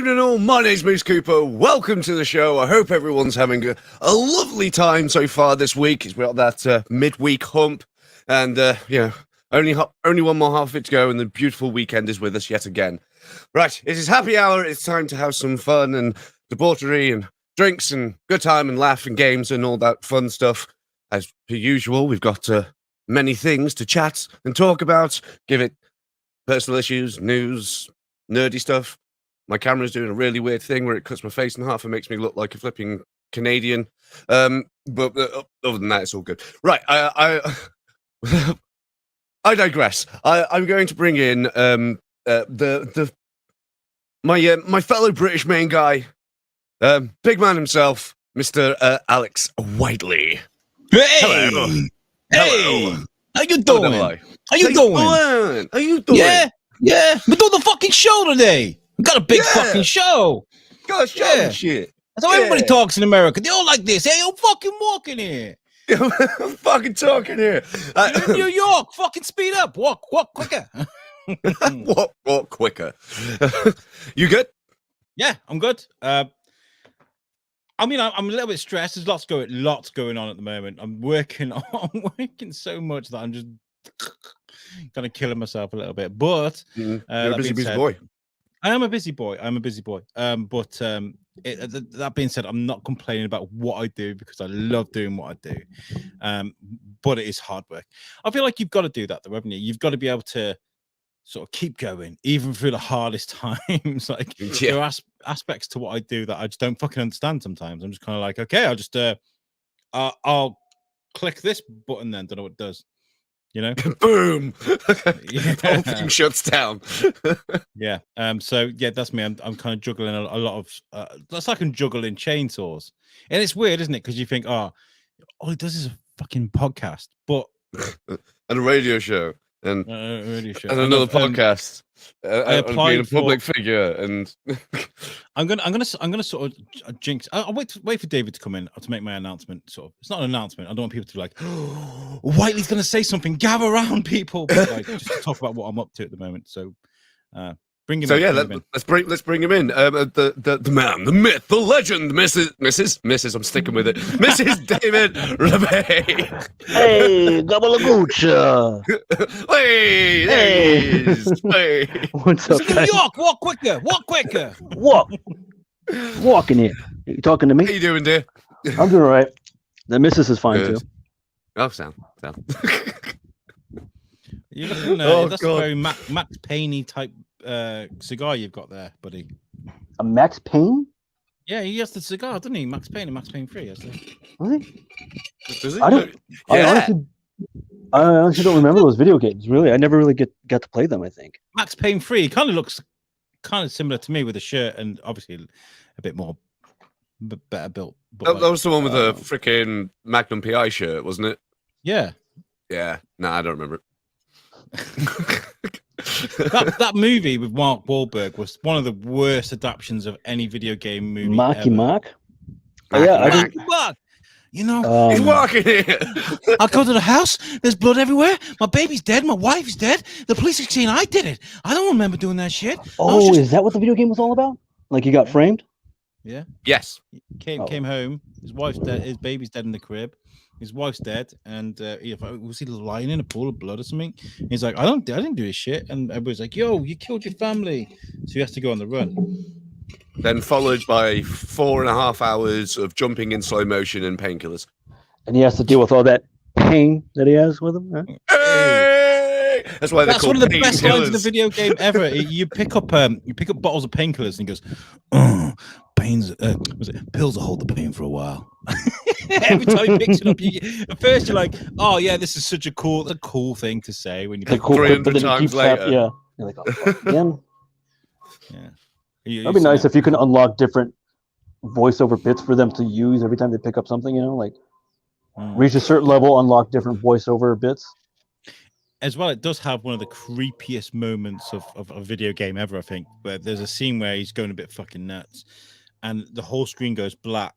evening all, my name's Moose Cooper, welcome to the show. I hope everyone's having a lovely time so far this week. We've got that midweek hump, and only one more half of it to go, and the beautiful weekend is with us yet again. Right, it is happy hour, it's time to have some fun and debauchery and drinks and good time and laugh and games and all that fun stuff. As per usual, we've got many things to chat and talk about, give it personal issues, news, nerdy stuff. My camera's doing a really weird thing where it cuts my face in half and makes me look like a flipping Canadian. But other than that, it's all good. Right, I digress. I'm going to bring in my fellow British main guy, big man himself, Mr. Alex Whiteley. Hey! Hello. Hey! Hello. How you doing? How you doing? How you doing? Yeah. We're doing the fucking show today. We got a big fucking show. Got a show and shit. That's how everybody talks in America. They all like this. Hey, you fucking walking here. I'm fucking talking here. You're in New York. Fucking speed up. Walk quicker. Walk quicker. You good? Yeah, I'm good. I'm a little bit stressed. There's lots going on at the moment. I'm working so much that I'm just kind of killing myself a little bit. But you're a busy boy. I am a busy boy. That being said, I'm not complaining about what I do because I love doing what I do. But it is hard work. I feel like you've got to do that, though, haven't you? You've got to be able to sort of keep going, even through the hardest times. Like there are aspects to what I do that I just don't fucking understand sometimes. I'm just kind of like, okay, I'll just I'll click this button then, don't know what it does. You know, boom. The whole thing shuts down. Yeah. So yeah, that's me. I'm kind of juggling a lot of. That's like I'm juggling chainsaws, and it's weird, isn't it? Because you think, all it does is a fucking podcast, but and a radio show, and another podcast. And being a public figure, and I'm gonna sort of jinx. I'll wait for David to come in to make my announcement. Sort of, it's not an announcement. I don't want people to be like, oh, Whiteley's gonna say something. Gather around, people. But, like, just talk about what I'm up to at the moment. So, bring him. So in. Let's bring him in. The man, the myth, the legend, Mrs. I'm sticking with it. Mrs. David Rebay. Hey, Gabalagoocha. Hey. What's up, New York, walk quicker. Walking here. You talking to me? How you doing, dear? I'm doing all right. The missus is fine too. Oh, sound. You're looking. That's a very Max Payne type cigar you've got there, buddy. A Max Payne? Yeah, he has the cigar, doesn't he? Max Payne and Max Payne 3, Does he? Does he? I honestly don't remember those video games. Really, I never really got to play them. I think Max Payne 3 kind of looks kind of similar to me with a shirt and obviously a bit more better built. That was the one with the freaking Magnum PI shirt, wasn't it? Yeah. Yeah. No, I don't remember it. that movie with Mark Wahlberg was one of the worst adaptations of any video game movie. Mark. Mark. You know, he's walking here. I go to the house. There's blood everywhere. My baby's dead. My wife's dead. The police are saying I did it. I don't remember doing that shit. Oh, is that what the video game was all about? Like you got framed? Yeah. Yes. Came home. His wife's dead. His baby's dead in the crib. His wife's dead, and was he lying in a pool of blood or something? He's like, I didn't do this shit, and everybody's like, yo, you killed your family, so he has to go on the run. Then followed by 4.5 hours of jumping in slow motion and painkillers, and he has to deal with all that pain that he has with him. Huh? Hey! That's one of the best lines in the video game ever. You pick up bottles of painkillers and he goes, oh, pills will hold the pain for a while. Every time he picks it up, at first you're like, "Oh yeah, this is such a cool thing to say." When you pick 300 times later, you're like, "Oh fuck, man." Yeah, that'd be nice if you can unlock different voiceover bits for them to use every time they pick up something. You know, like reach a certain level, unlock different voiceover bits. As well, it does have one of the creepiest moments of a video game ever. I think, where there's a scene where he's going a bit fucking nuts, and the whole screen goes black.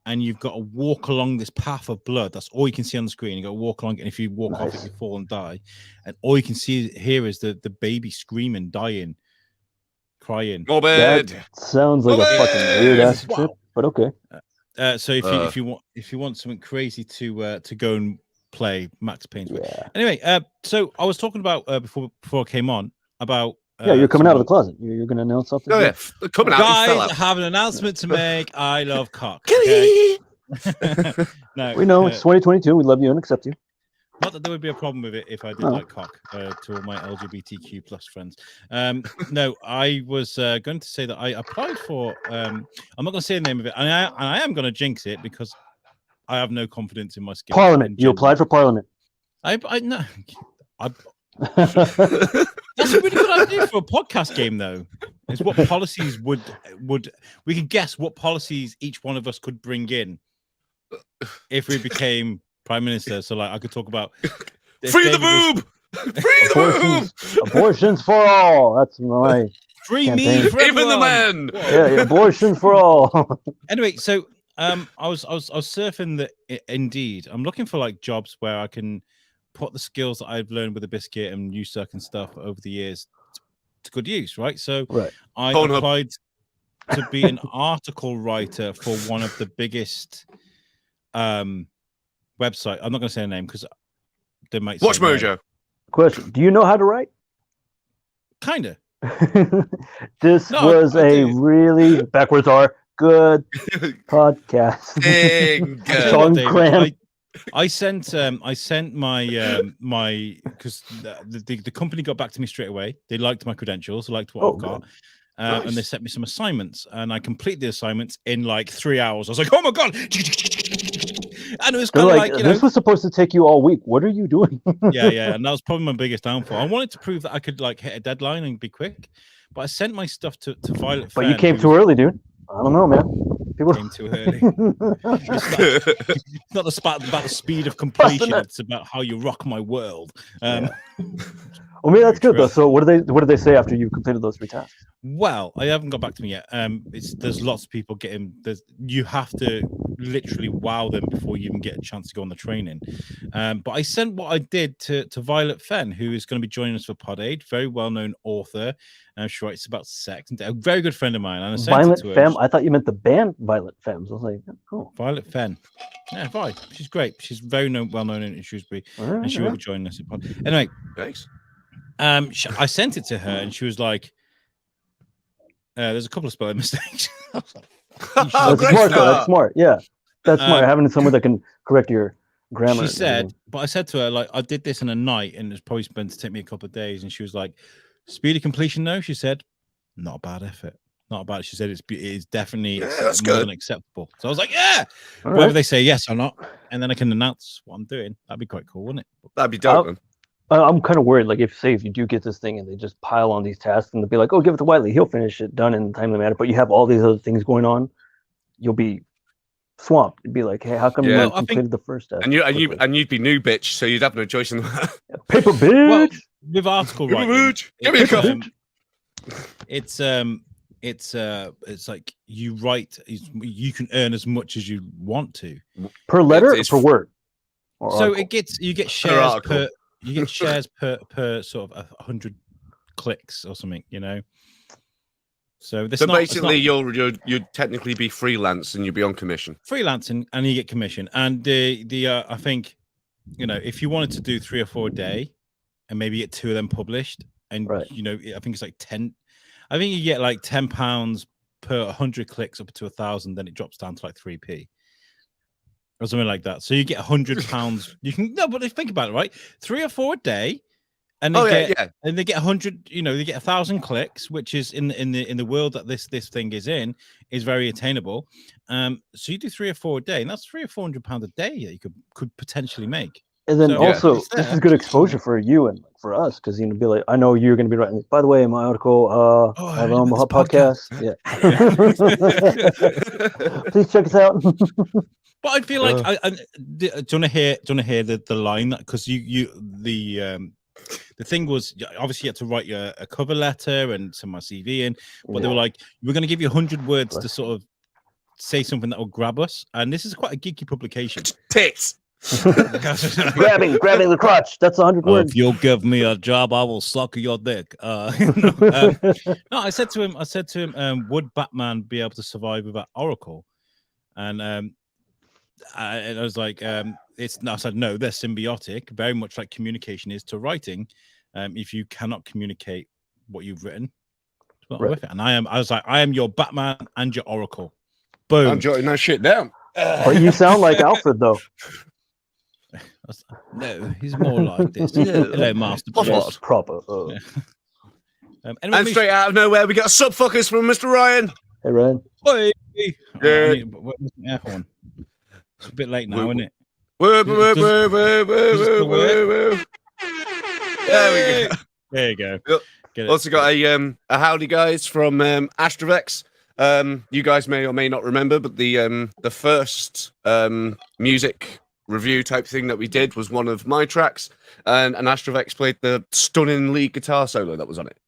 And you've got to walk along this path of blood. That's all you can see on the screen. You got to walk along it, and if you walk off it, you fall and die. And all you can hear is the baby screaming, dying crying. Morbid. That sounds like a Morbid. fucking weird ass Wow. trip, but okay. So if you want something crazy to go and play Max Payne's way. Yeah. Anyway, so I was talking about before I came on about Yeah, you're coming out of the someone- closet. You're going to announce something. Oh here? yeah, coming out. He fell Guys, I out. have an announcement to make. I love cock. Okay? No, We know it's 2022. We love you and accept you. not that there would be a problem with it if I did Oh. like cock to all my LGBTQ plus friends. No, I was going to say that I applied for. I'm not going to say the name of it, and I am going to jinx it because I have no confidence in my skills. Parliament. You applied for Parliament. I no. That's a really good idea for a podcast game, though. Is what policies would we can guess what policies each one of us could bring in if we became prime minister. So, like, I could talk about Free the boob. Free the boob. Abortions for all. That's my free campaign. me, for Even the everyone. men. yeah. Abortions for all. Anyway, so I was surfing the Indeed. I'm looking for like jobs where I can put the skills that I've learned with the biscuit and USERC and stuff over the years to good use, right? So Right. I Pornhub. applied to be an article writer for one of the biggest website. I'm not going to say a name because they might say Watch no. Mojo. Question: do you know how to write? Kinda. This No, was I a do. really backwards are good podcast. Dang. I tell you Sean what, David, Graham. I sent my my because the company got back to me straight away. They liked my credentials, liked what Oh, I've got, good. and they Nice. sent me some assignments, and I completed the assignments in like 3 hours. I was like, oh my god! And it was They're kind of like, like, you know, this was supposed to take you all week. What are you doing? yeah, and that was probably my biggest downfall. I wanted to prove that I could like hit a deadline and be quick, but I sent my stuff to Violet. But you Fenn, came who too early, dude. I don't know, man. People Came too early. It's not about the speed of completion. It's about how you rock my world. Well, maybe that's Very good though. true. So, what did they say after you completed those 3 tasks? Well, I haven't got back to me yet. There's lots of people getting. You have to literally wow them before you even get a chance to go on the training. But I sent what I did to Violet Fenn, who is going to be joining us for Pod 8, very well-known author. She writes about sex, and a very good friend of mine. And I sent Violent it to her. Femme. I thought you meant the band Violent Femmes. I was like, oh, Violet Fenn. Yeah, Vi. She's great. She's very well-known in Shrewsbury, all right, and she all will right. be joining us at Pod. Anyway. Thanks. I sent it to her, and she was like, "There's a couple of spelling mistakes." I was like, That's Great smart, though. start. That's smart. Yeah, that's smart. Um, Having someone that can correct your grammar. she and said, everything. but I said to her, like, I did this in a night, and it's probably going to take me a couple of days. And she was like, "Speed of completion, though," she said, "Not a bad effort. Not bad." She said, "It is definitely that's more good. than acceptable." So I was like, "Yeah." All Whether right. they say yes or not, and then I can announce what I'm doing. That'd be quite cool, wouldn't it? That'd be dope, man. I'm kind of worried. Like, if you do get this thing and they just pile on these tasks and they'll be like, "Oh, give it to Wiley. He'll finish it done in a timely manner." But you have all these other things going on, you'll be swamped. You'd be like, "Hey, how come Yeah. you Well, I think- completed the first task?" And quickly?" you'd be new bitch, so you'd have no choice in that. Paper bitch. Well, with article Give me a writing, mooch. Give me a it's, cup. it's like you write, you can earn as much as you want to. Per letter it's or per word? Or So article? you get shares article. per sort of 100 clicks or something, you know. So this So not, it's basically, not you'd technically be freelance and you'd be on commission. freelancing, and you get commission. And the I think, you know, if you wanted to do 3 or 4 a day, and maybe get 2 of them published, and Right. you know, I think it's like 10. I think you get like £10 per 100 clicks up to 1,000, then it drops down to like 3p. Or something like that. So you get £100. You can but think about it, right? 3 or 4 a day, and they and they get 100. You know, they get 1,000 clicks, which is in the world that this thing is in, is very attainable. So you do 3 or 4 a day, and that's £300 or £400 a day that you could potentially make. And then So, also, it's this there. is good exposure for you and for us, because you know, be like, I know you're going to be writing this. By the way, in my article, I have I on heard my about this podcast. Yeah, please check us out. But I feel like do you want to hear the line, because the thing was, obviously you had to write a cover letter and send my CV in, but they were like, we're going to give you 100 words to sort of say something that will grab us, and this is quite a geeky publication. Tits. grabbing the crotch. That's 100 words. If you'll give me a job, I will suck your dick. No, I said to him, would Batman be able to survive without Oracle? And I was like, I said, no, they're symbiotic, very much like communication is to writing. If you cannot communicate what you've written, it's not worth it. And I was like, I am your Batman and your Oracle. Boom. I'm jotting that shit down. But you sound like Alfred, though. No, he's more like this. Hello, Master. Yes, proper. Anyway, And straight out of nowhere, we got subfuckers from Mr. Ryan. Hey, Ryan. Hey. Yeah. Air horn. It's a bit late now, isn't it? Woo, woo, woo, woo, woo, woo, woo. There we go. There you go. Yep. Get it. Also got a howdy guys from Astrovex. You guys may or may not remember, but the first music review type thing that we did was one of my tracks, and Astrovex played the stunning lead guitar solo that was on it.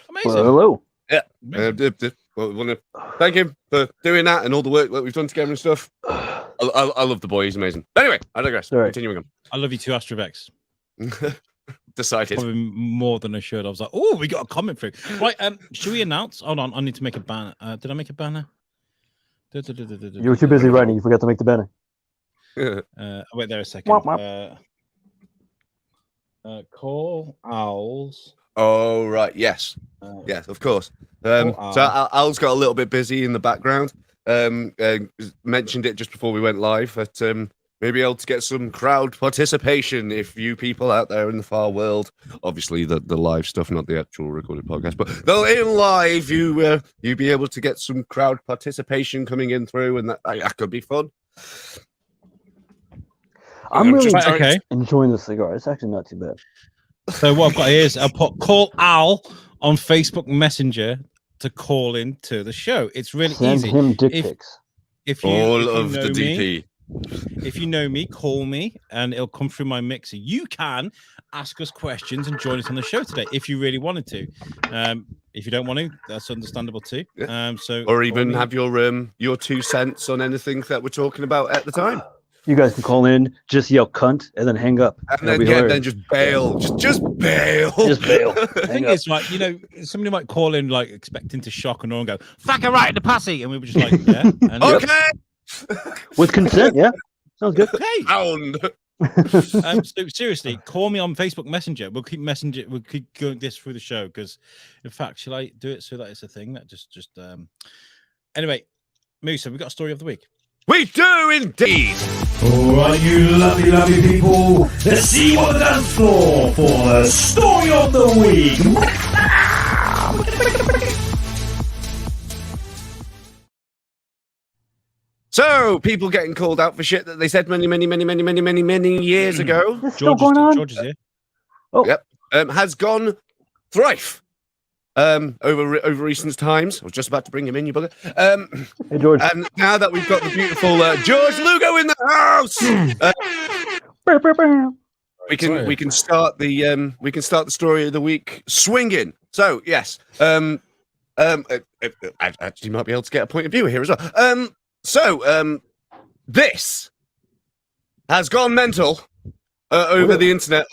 Amazing. Well, hello. Yeah. We want to thank him for doing that and all the work that we've done together and stuff. I love the boy. He's amazing. Anyway, I digress. Right. Continuing on. I love you too, Astrovex. Decided. Probably more than I should. I was like, oh, we got a comment through. Right, should we announce? Hold on, I need to make a banner. Did I make a banner? You were too busy writing. You forgot to make the banner. Wait there a second. Call owls. Oh, right. Yes. Yes, of course. So Al's got a little bit busy in the background. Mentioned it just before we went live that maybe able to get some crowd participation if you people out there in the far world, obviously the live stuff, not the actual recorded podcast, but though in live you be able to get some crowd participation coming in through, and that could be fun. I'm really okay. enjoying the cigar. It's actually not too bad. So what I've got here is I'll put call Al on Facebook Messenger to call in to the show. It's really Send easy. him dick pics. If you All of know the DP. If you know me, call me and it'll come through my mixer. You can ask us questions and join us on the show today if you really wanted to. If you don't want to, that's understandable too. Yeah. So or even have your 2 cents on anything that we're talking about at the time. You guys can call in, just yell cunt, and then hang up. And then just bail. Just bail. Just bail. The thing is, like, somebody might call in like expecting to shock and all and go, fuck her right in the pussy. And we were just like, yeah. And okay. With consent, yeah. Sounds good. Okay. Pound. So seriously, call me on Facebook Messenger. We'll keep going this through the show because, in fact, shall I do it so that it's a thing that just anyway, Musa, we got a story of the week. We do indeed. All right, you lovely, lovely people. Let's see you on the dance floor for the story of the week. So, people getting called out for shit that they said many years ago. This still going on? George is here. Oh. Yep. Has gone thrice. Over recent times. I was just about to bring him in, you bugger. Hey, George. And now that we've got the beautiful George Lugo in the house, we can start the story of the week swinging. So yes, I actually might be able to get a point of view here as well. This has gone mental over the internet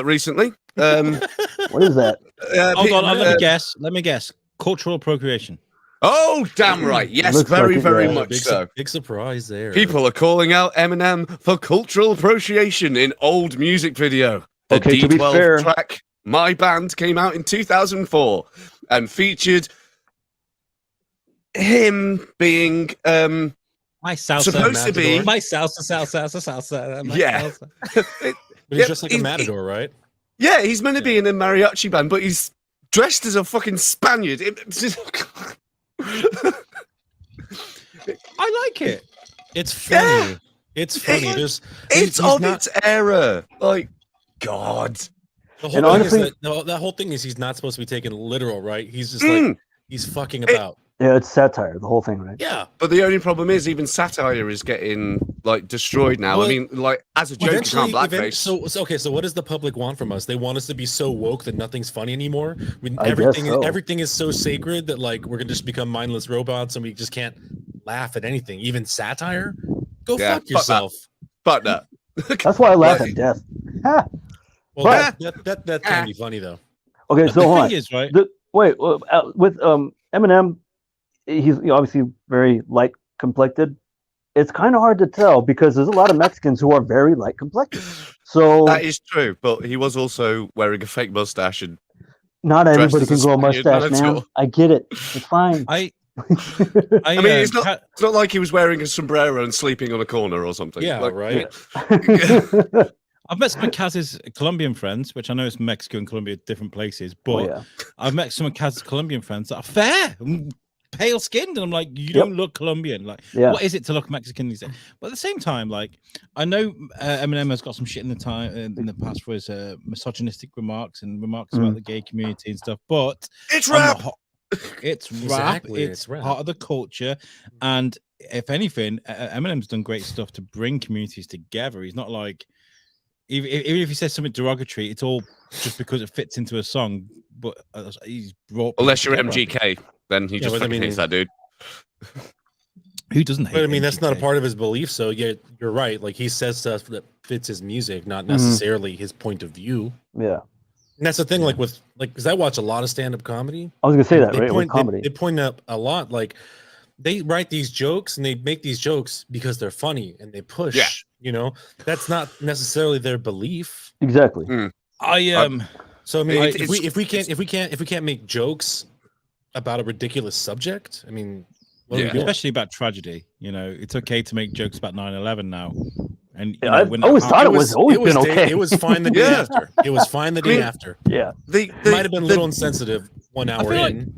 recently. What is that? Hold on, let me guess. Cultural appropriation. Oh, damn right. Yes, Looks very, like it, very yeah. much so. Big surprise there. People are calling out Eminem for cultural appropriation in old music video. The Okay, to be D12 fair- track, My Band, came out in 2004 and featured him being My salsa. supposed to be... My salsa. My Yeah. salsa. But he's just like a matador, right? Yeah, he's meant to be in a mariachi band, but he's dressed as a fucking Spaniard. I like it. It's funny. Yeah. It's funny. It's he's of not- its era. Like, God. The whole And thing honestly- is that whole thing is he's not supposed to be taken literal, right? He's just like he's fucking about. Yeah, it's satire, the whole thing, right? Yeah. But the only problem is even satire is getting like destroyed now. Well, I mean, like as a joke, you can't blackface. So what does the public want from us? They want us to be so woke that nothing's funny anymore. I guess so. Everything is so sacred that like we're gonna just become mindless robots and we just can't laugh at anything, even satire. Go Yeah, fuck yourself. Fuck that. That's why I laugh Like- at death. Ha! Well, But- that can be funny though. Okay, so The hold on. thing is, right? Wait, with Eminem, he's obviously very light complected. It's kind of hard to tell because there's a lot of Mexicans who are very light complected. So That is true, but he was also wearing a fake mustache and not dressed everybody as can a grow a Spaniard mustache, man. manager. I get it. It's fine. I I mean, it's not Ca- it's not like he was wearing a sombrero and sleeping on a corner or something. Yeah, Like, right. I've met some of Kaz's Colombian friends, which I know it's Mexico and Colombia, different places, but Oh, yeah. I've met some of Kaz's Colombian friends that are fair, pale skinned, and I'm like, you don't look Colombian. Like, Yeah. what is it to look Mexican these days? But at the same time, like, I know Eminem has got some shit in the past for his misogynistic remarks and remarks about the gay community and stuff. But it's I'm rap. not- it's rap. Exactly, It's it's rap. part of the culture, and if anything, Eminem's done great stuff to bring communities together. He's not like. Even if he says something derogatory, it's all just because it fits into a song. But he's brought. Unless you're people together. MGK, then he just but I fucking mean- hates that dude. Who doesn't hate? But I mean, that's not a MGK? part of his belief. So yeah, you're right. Like he says stuff that fits his music, not necessarily his point of view. Yeah. And that's the thing. Like with because I watch a lot of stand up comedy. I was gonna say that, They right? point, With comedy. they point up a lot. Like they write these jokes and they make these jokes because they're funny and they push. Yeah. You know, that's not necessarily their belief. Exactly. So I mean, I- if we can't make jokes about a ridiculous subject, I mean, what are we doing? especially about tragedy. You know, it's okay to make jokes about 9/11 now. And you Yeah, know, I've when always that thought it happened- was always been day- okay. It was fine the day Yeah. after. It was fine the day after. Yeah. The It might have been a little insensitive 1 hour feel like- in.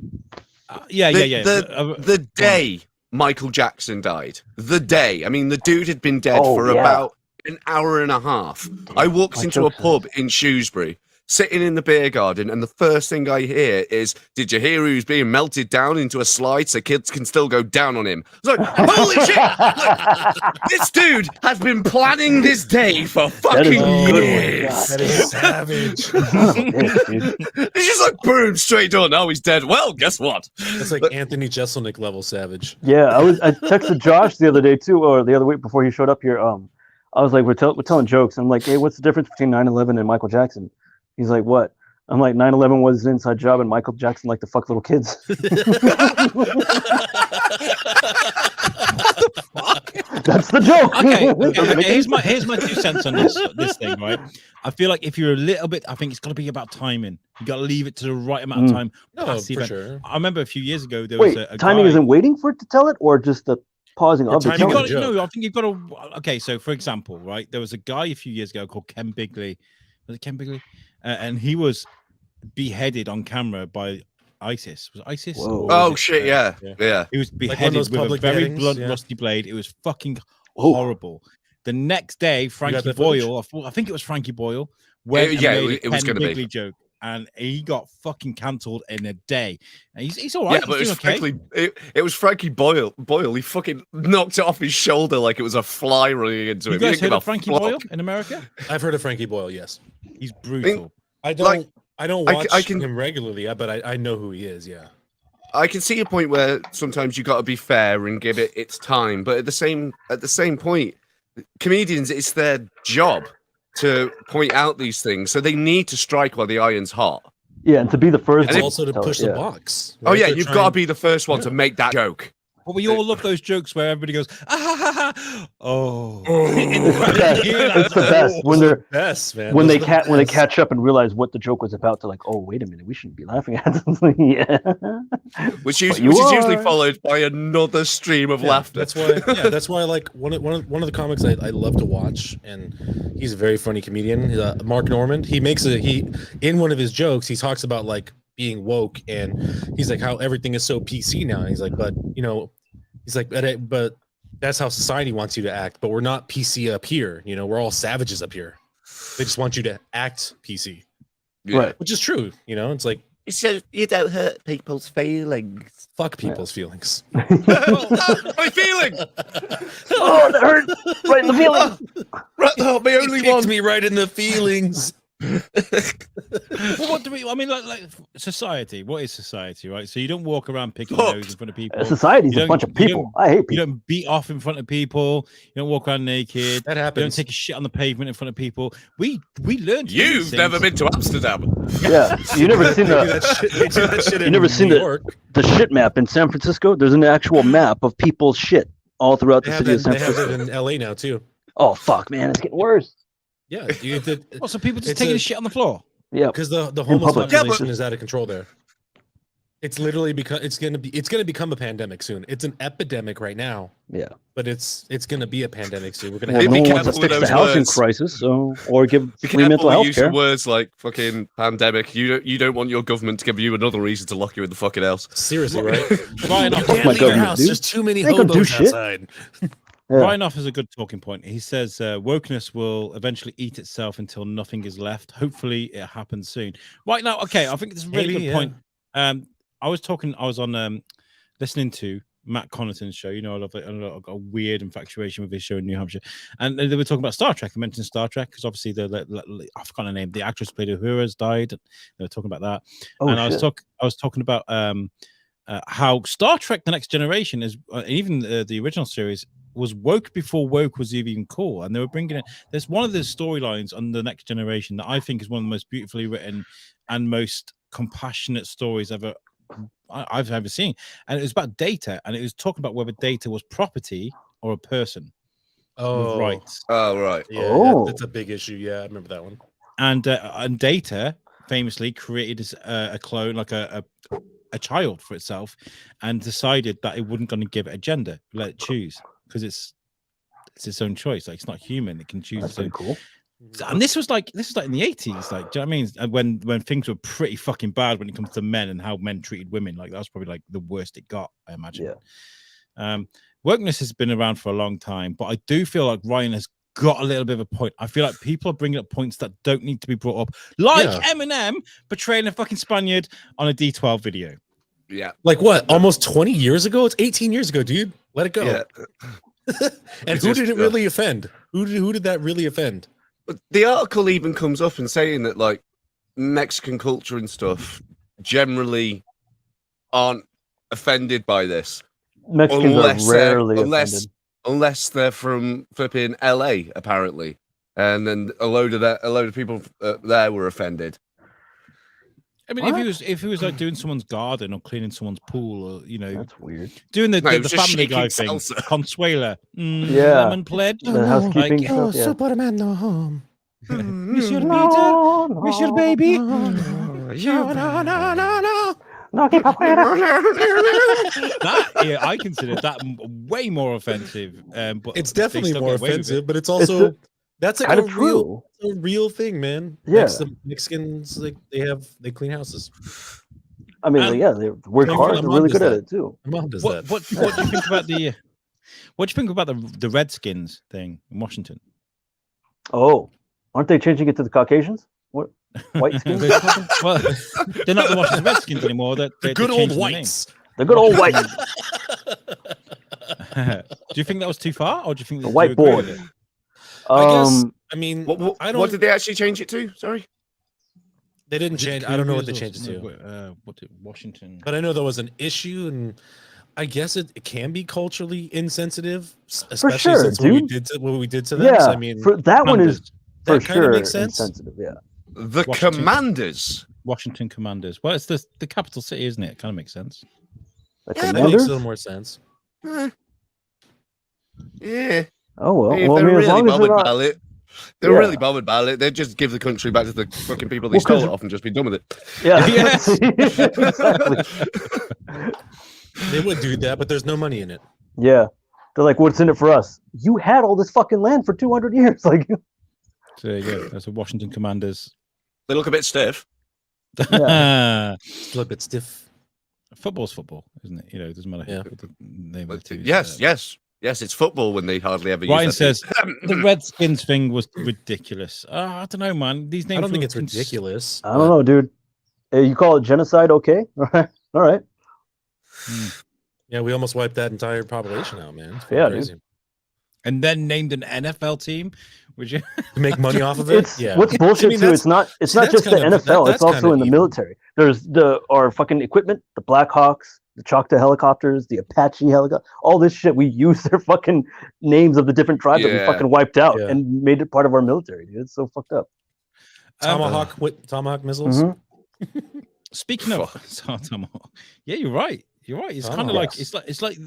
yeah. The day Michael Jackson died, the day. I mean, the dude had been dead Oh, for yeah. about an hour and a half. I walked My into a jokes. pub in Shrewsbury, sitting in the beer garden, and the first thing I hear is, "Did you hear who's being melted down into a slide so kids can still go down on him?" I was like, "Holy shit! Like, this dude has been planning this day for That is fucking a good one. years." God. That is savage. Son of a bitch, dude. It's just like boom, straight done. Now he's dead. Well, guess what? That's like Anthony Jeselnik level savage. Yeah, I texted Josh the other day too, or the other week before he showed up here. I was like, we're telling jokes. I'm like, hey, what's the difference between 9/11 and Michael Jackson? He's like, what? I'm like, 9/11 was an inside job, and Michael Jackson liked to fuck little kids. That's the joke. Okay, here's my 2 cents on this thing, right? I feel like if you're a little bit, I think it's got to be about timing. You got to leave it to the right amount of time. No, past the for event. sure. I remember a few years ago there was Wait, a timing guy, isn't waiting for it to tell it, or just the pausing of the timing You've of got telling? the to, joke. no, I think you've got to. Okay, so for example, right, there was a guy a few years ago called Ken Bigley. Was it Ken Bigley? And he was beheaded on camera by ISIS. Was it ISIS? Whoa. Or was Oh it, shit! Yeah, yeah. yeah. He was one of beheaded those with a public very beheadings, blunt, yeah. rusty blade. It was fucking Oh. horrible. The next day, Frankie that footage? Boyle, I think it was Frankie Boyle, went and Yeah, made it was a gonna Ken be. Bigley joke, and he got fucking cancelled in a day. And he's all right. Yeah, but it he's was doing okay. frankly, it was Frankie Boyle. He fucking knocked it off his shoulder like it was a fly running into You him. He guys didn't give heard a of Frankie flop. Boyle in America? I've heard of Frankie Boyle. Yes, He's brutal. I don't. Like, I don't I watch can- him regularly, but I know who he is. Yeah. I can see a point where sometimes you got to be fair and give it its time, but at the same point, comedians, it's their job to point out these things, so they need to strike while the iron's hot. Yeah, and to be the first. It's one also to tell it, push the yeah. box. Oh right? yeah, They're you've got trying- to be the first one to Yeah. make that joke. But we all love those jokes where everybody goes, ah, ha, ha, ha. Oh. It's the best when they're Best man. when Those they are the when they best. catch up and realize what the joke was about. They're like, oh wait a minute, we shouldn't be laughing at this. Yeah. Which But is you usually are. followed by another stream of Yeah, laughter. That's why. Yeah, that's why. Like one of the comics I love to watch, and he's a very funny comedian. Mark Normand. He in one of his jokes he talks about like being woke, and he's like how everything is so PC now. And he's like, but you know, he's like, but that's how society wants you to act. But we're not PC up here. You know, we're all savages up here. They just want you to act PC, Yeah. Right. which is true. You know, it's like So you don't hurt people's feelings. fuck people's feelings. My feeling. Oh, that hurt right in the feeling. Right, oh, my only Kicked one. me right in the feelings. Well, what do we? I mean, like society. What is society, right? So you don't walk around picking nose in front of people. Society's a bunch of people. I hate You people. don't beat off in front of people. You don't walk around naked. That You don't happens. take a shit on the pavement in front of people. We learned. You've never been to Amsterdam. Yeah, you never seen They do the that shit. They do that shit You in never seen New the- York. shit map in San Francisco. There's an actual map of people's shit all throughout They the have city of that, San they have Francisco. it in LA now too. Oh fuck, man, it's getting worse. Yeah, you did. Well, so people just It's taking a- a shit on the floor. Yeah, Because the homeless public. population Yeah, is out of control there. It's literally because it's gonna become a pandemic soon. It's an epidemic right now, yeah. but it's gonna be a pandemic soon. We're gonna Well, Be have no one careful wants to with fix the those housing words. crisis, so or give Be free mental careful health using care. words like fucking pandemic. You don't want your government to give you another reason to lock you in the fucking house. seriously, right? Ryan You Off, can't my leave your government, house. dude. There's too many They gonna do hobos shit. outside. Yeah. Ryan Off is a good talking point. He says wokeness will eventually eat itself until nothing is left. Hopefully, it happens soon. Right now, okay, I think it's a really Maybe, good yeah. point. I was on listening to Matt Connaughton's show. You know, I love it. I've got a weird infatuation with his show in New Hampshire, and they were talking about Star Trek. I mentioned Star Trek because obviously I forgot her name. The actress who played Uhura's died. They were talking about that, Oh and shit. I was talking about how Star Trek: The Next Generation is, even the original series was woke before woke was even cool, and they were bringing it. There's one of the storylines on The Next Generation that I think is one of the most beautifully written and most compassionate stories I've ever seen, and it was about data, and it was talking about whether data was property or a person with rights. Oh right. Yeah, Oh. that's a big issue. Yeah, I remember that one. And data famously created a clone, like a child for itself, and decided that it wasn't going to give it a gender, let it choose, because it's its own choice. Like, it's not human; it can choose That's its own. pretty cool. And this was like in the 80s, like, do you know what I mean? And when things were pretty fucking bad when it comes to men and how men treated women, like that was probably like the worst it got, I imagine. Yeah. Wokeness has been around for a long time, but I do feel like Ryan has got a little bit of a point. I feel like people are bringing up points that don't need to be brought up, like Yeah. Eminem portraying a fucking Spaniard on a D12 video. Yeah. Like what? Almost 20 years ago? It's 18 years ago, dude. Let it go. Yeah. And who did it really offend? Who did that really offend? But the article even comes up and saying that like Mexican culture and stuff generally aren't offended by this Mexicans unless are rarely unless offended. they're from flipping LA apparently, and then a load of people there were offended. I mean, if he was like doing someone's garden or cleaning someone's pool, or That's weird. doing the No, it was just Family Guy shaking thing, salsa. Consuela, Yeah. lemon pledge, The housekeeping like, stuff. Yeah. Superman no home. Monsieur Peter, No, Monsieur Baby. no, keep That, yeah, I consider that way more offensive. But It's they definitely still more get away with offensive, it. but it's also that's like kind a of real, true. a real thing, man. Yeah. Mexicans like they clean houses. I mean, And- yeah, they work My hard. mom They're really does good at that. it too. My mom does What that. what do you think about the what do you think about the Redskins thing in Washington? Oh, aren't they changing it to the Caucasians? What white skins? Well, they're not the Washington Redskins anymore. They're Good changing old the name. whites. The good old white, Do you think that was too far, or do you think the that white you agree boy. with it? I guess. Um, I mean, What I don't. what did they actually change it to? Sorry. They didn't Was it change. I don't know what they Cougars changed it or- to. no, what did Washington? But I know there was an issue, and I guess it can be culturally insensitive, especially sure, since dude. what we did to them. yeah, So, I mean, for, that one is for that kinda sure makes sense. insensitive. Yeah, The Washington. Commanders. Washington Commanders. Well, it's the capital city, isn't it? It kind of makes sense. the that makes a Commanders. little more sense. Eh. Yeah. Oh well, If well, I they're mean, as really long as they're bothered not. about it, they're Yeah. really bothered about it. They'd just give the country back to the fucking people they Well, 'cause- stole it off and just be done with it. Yeah, Yes. exactly. They would do that, but there's no money in it. Yeah, they're like, "What's in it for us? You had all this fucking land for 200 years." Like, So there you go. That's the Washington Commanders. They look a bit stiff. Still a bit stiff. Football's football, isn't it? You know, it doesn't matter Yeah. who the name of the team. Yes, it's football when they hardly ever Ryan use that says thing. the Redskins thing was ridiculous. I don't know, man. These names I don't think were it's ridiculous. I don't know, dude. Hey, you call it genocide? Okay, all right. Yeah, we almost wiped that entire population out, man. It's Yeah, crazy. And then named an NFL team Would you? To make money off of it. It's what's bullshit too. It's not just the NFL. It's also in the military. There's our fucking equipment, the Blackhawks, the Choctaw helicopters, the Apache helicopter, all this shit. We use their fucking names of the different tribes that we fucking wiped out and made it part of our military. Dude, it's so fucked up. Tomahawk with Tomahawk missiles. Mm-hmm. Speaking of Tomahawk, yeah, you're right. You're right. It's kind of like it's like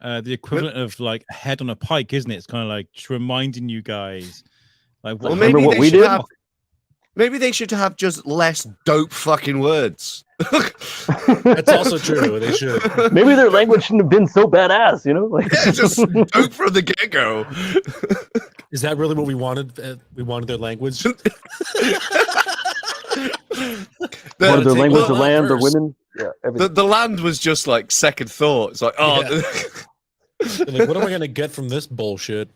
the equivalent of like a head on a pike, isn't it? It's kind of like just reminding you guys, like, well, maybe what we did. Maybe they should have just less dope fucking words. That's also true. They should. Maybe their language shouldn't have been so badass, you know? Like just dope from the get-go. Is that really what we wanted? We wanted their language. Their language, the land, the women. Yeah, everything. The land was just like second thought. It's like, like, what am I gonna get from this bullshit?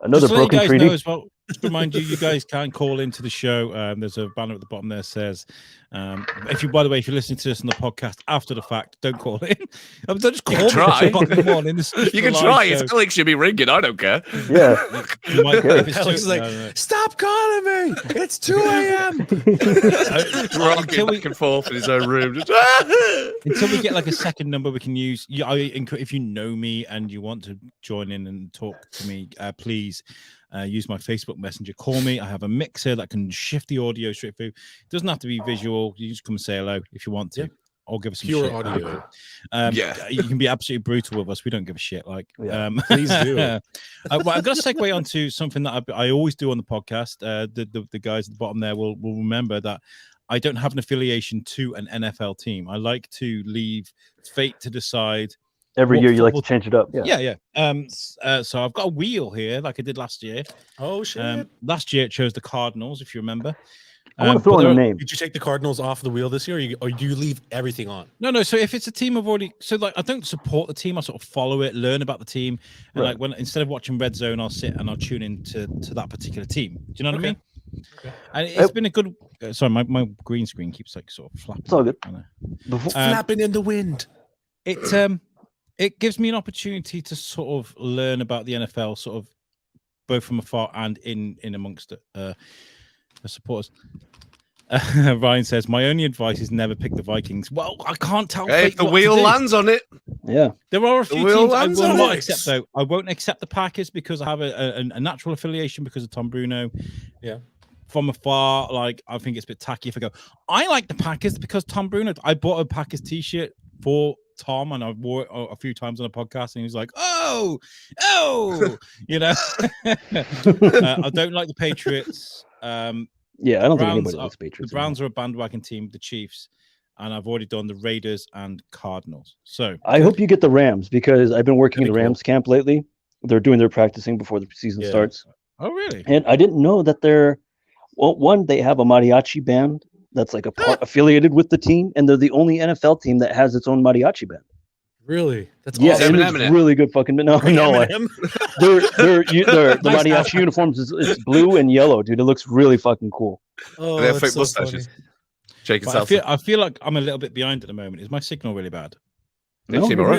Another broken treaty. As well, just to remind you, you guys can call into the show. There's a banner at the bottom there that says, if you're listening to this on the podcast after the fact, don't call in. Don't just call me try. Morning. You can try. It's Alex should be ringing. I don't care. Yeah. Alex is like, stop calling me. It's 2 a.m. Rocking back and forth in his own room. Until we get like a second number we can use. If you know me and you want to join in and talk to me, please use my Facebook Messenger. Call me. I have a mixer that can shift the audio straight through. It doesn't have to be visual. You just come and say hello if you want to. Or give us some pure shit. audio. You can be absolutely brutal with us. We don't give a shit. Like, please do. Well, I've got to segue onto something that I always do on the podcast. The guys at the bottom there will remember that I don't have an affiliation to an NFL team. I like to leave fate to decide. Every year you like to change it up. Yeah. So I've got a wheel here, like I did last year. Oh shit! Last year it chose the Cardinals, if you remember. I want to throw in a name. Did you take the Cardinals off the wheel this year, or do you leave everything on? No. So if it's a team I've already, I don't support the team. I sort of follow it, learn about the team, and like when instead of watching Red Zone, I'll sit and I'll tune into that particular team. Do you know what I mean? Okay. And it's been a good. Sorry, my green screen keeps like sort of flapping. It's all good. Flapping in the wind. It gives me an opportunity to sort of learn about the NFL, sort of both from afar and in amongst the supporters. Ryan says, my only advice is never pick the Vikings. Well, I can't tell. Hey, if the wheel lands on it. Yeah. There are a few teams I will not accept, though. I won't accept the Packers because I have a natural affiliation because of Tom Bruno. Yeah. From afar, like, I think it's a bit tacky if I go, I like the Packers because Tom Bruno. I bought a Packers t-shirt for Tom and I wore it a few times on a podcast and he was like, oh, you know. I don't like the Patriots. I don't think anybody likes Patriots. The Browns are a bandwagon team, the Chiefs, and I've already done the Raiders and Cardinals. So I hope you get the Rams because I've been working in the Rams camp lately. They're doing their practicing before the season starts. Oh, really? And I didn't know that they have a mariachi band that's like affiliated with the team, and they're the only NFL team that has its own mariachi band. Really? That's awesome. And it's really good fucking. No, the mariachi uniforms is blue and yellow, dude. It looks really fucking cool. Oh, they have fake mustaches. I feel like I'm a little bit behind at the moment. Is my signal really bad?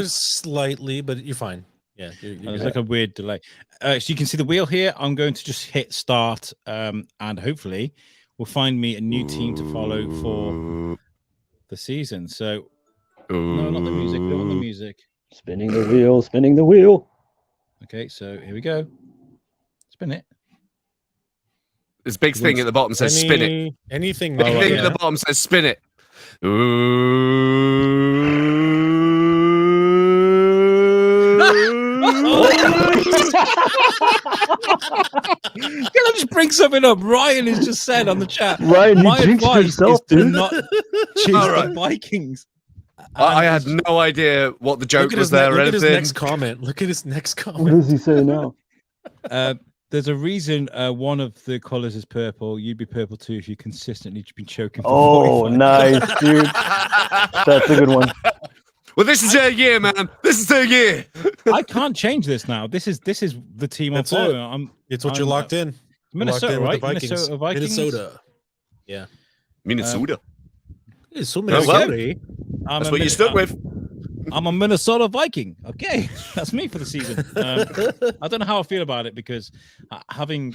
Slightly, but you're fine. Yeah, there's like a weird delay. So you can see the wheel here. I'm going to just hit start, and hopefully will find me a new team to follow for the season. So, no, not the music. We don't want the music. Spinning the wheel. Okay, so here we go. Spin it. This big thing at the bottom says spin it. Anything. Big thing at the bottom says spin it. Can I just bring something up? Ryan has just said on the chat. Ryan, my advice yourself, is to not choose the Vikings. I had no idea what the joke was there. Look at his next comment. Look at his next comment. What does he say now? There's a reason one of the colors is purple. You'd be purple too if you consistently been choking. For nice, dude. That's a good one. Well, this is their year, man. This is their year. I can't change this now. This is the team I'm following. It's what you're locked in. Minnesota, right? Minnesota Vikings. Minnesota. Yeah. Minnesota. It's so Minnesota. That's what you stuck with. I'm a Minnesota Viking. Okay, that's me for the season. I don't know how I feel about it because having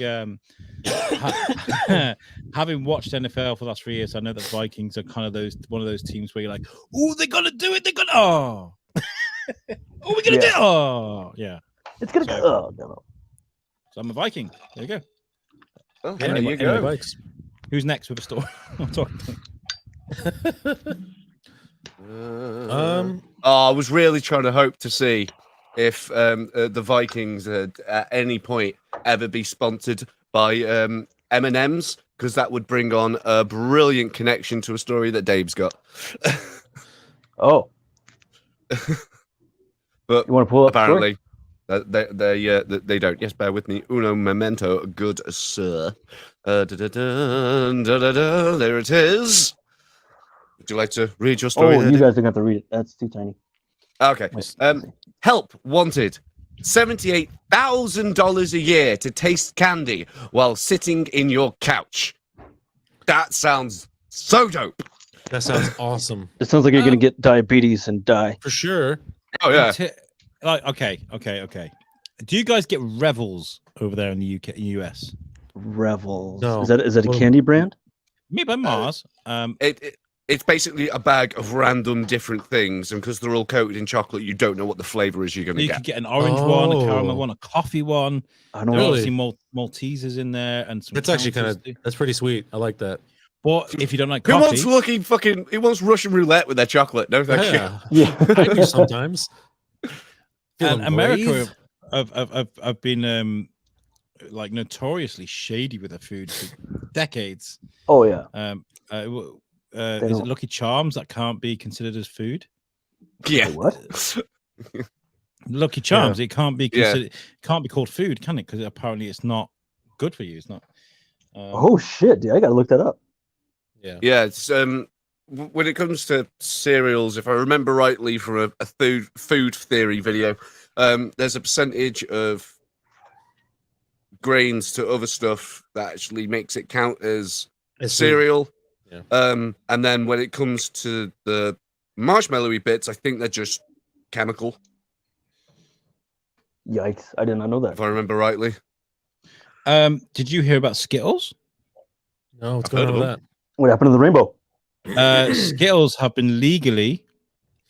having watched NFL for the last 3 years, I know that Vikings are kind of one of those teams where you're like, oh, they're gonna do it. They're gonna oh, we're gonna do it. Oh, yeah. It's gonna go. No. So I'm a Viking. There you go. Oh, Yeah, there you go. Bikes. Who's next with a story? I'm talking. I was really trying to hope to see if the Vikings had at any point ever be sponsored by M&M's, because that would bring on a brilliant connection to a story that Dave's got. Oh, But you want to pull up? apparently they don't. Yes, bear with me. Uno momento, good sir. There it is. Would you like to read your story? Oh, there, you Dave? guys don't have to read it. That's too tiny. Okay. Help wanted. $78,000 a year to taste candy while sitting in your couch. That sounds so dope. That sounds awesome. It sounds like you're gonna get diabetes and die. For sure. Oh yeah. Okay. Do you guys get Revels over there in the UK, US? Revels. No. Is that a What- candy brand? Made by Mars. It's basically a bag of random different things, and because they're all coated in chocolate, you don't know what the flavor is you're going to You get. could get an orange one, a caramel Oh. one, a coffee one. I don't There are know. Really? obviously Maltesers in there, and some. That's actually kind counters. of that's pretty sweet. I like that. But if you don't like Who wants coffee, who wants Russian roulette with their chocolate? No, thank you. Yeah, Yeah. I do sometimes. and Feeling America brave. have been like notoriously shady with their food for decades. Oh yeah. Is it don't- Lucky Charms that can't be considered as food? Yeah. Wait, what? Lucky Charms, it can't be Yeah. considered, can't be called food, can it? Because apparently it's not good for you. It's not. Oh shit, dude! I gotta look that up. Yeah. Yeah, it's when it comes to cereals, if I remember rightly from a food theory video, there's a percentage of grains to other stuff that actually makes it count as It's cereal. Yeah. And then when it comes to the marshmallowy bits, I think they're just chemical, Yikes! I did not know that. if I remember rightly. Did you hear about Skittles? No, what's I've going heard on with of that? What happened to the rainbow? Skittles have been legally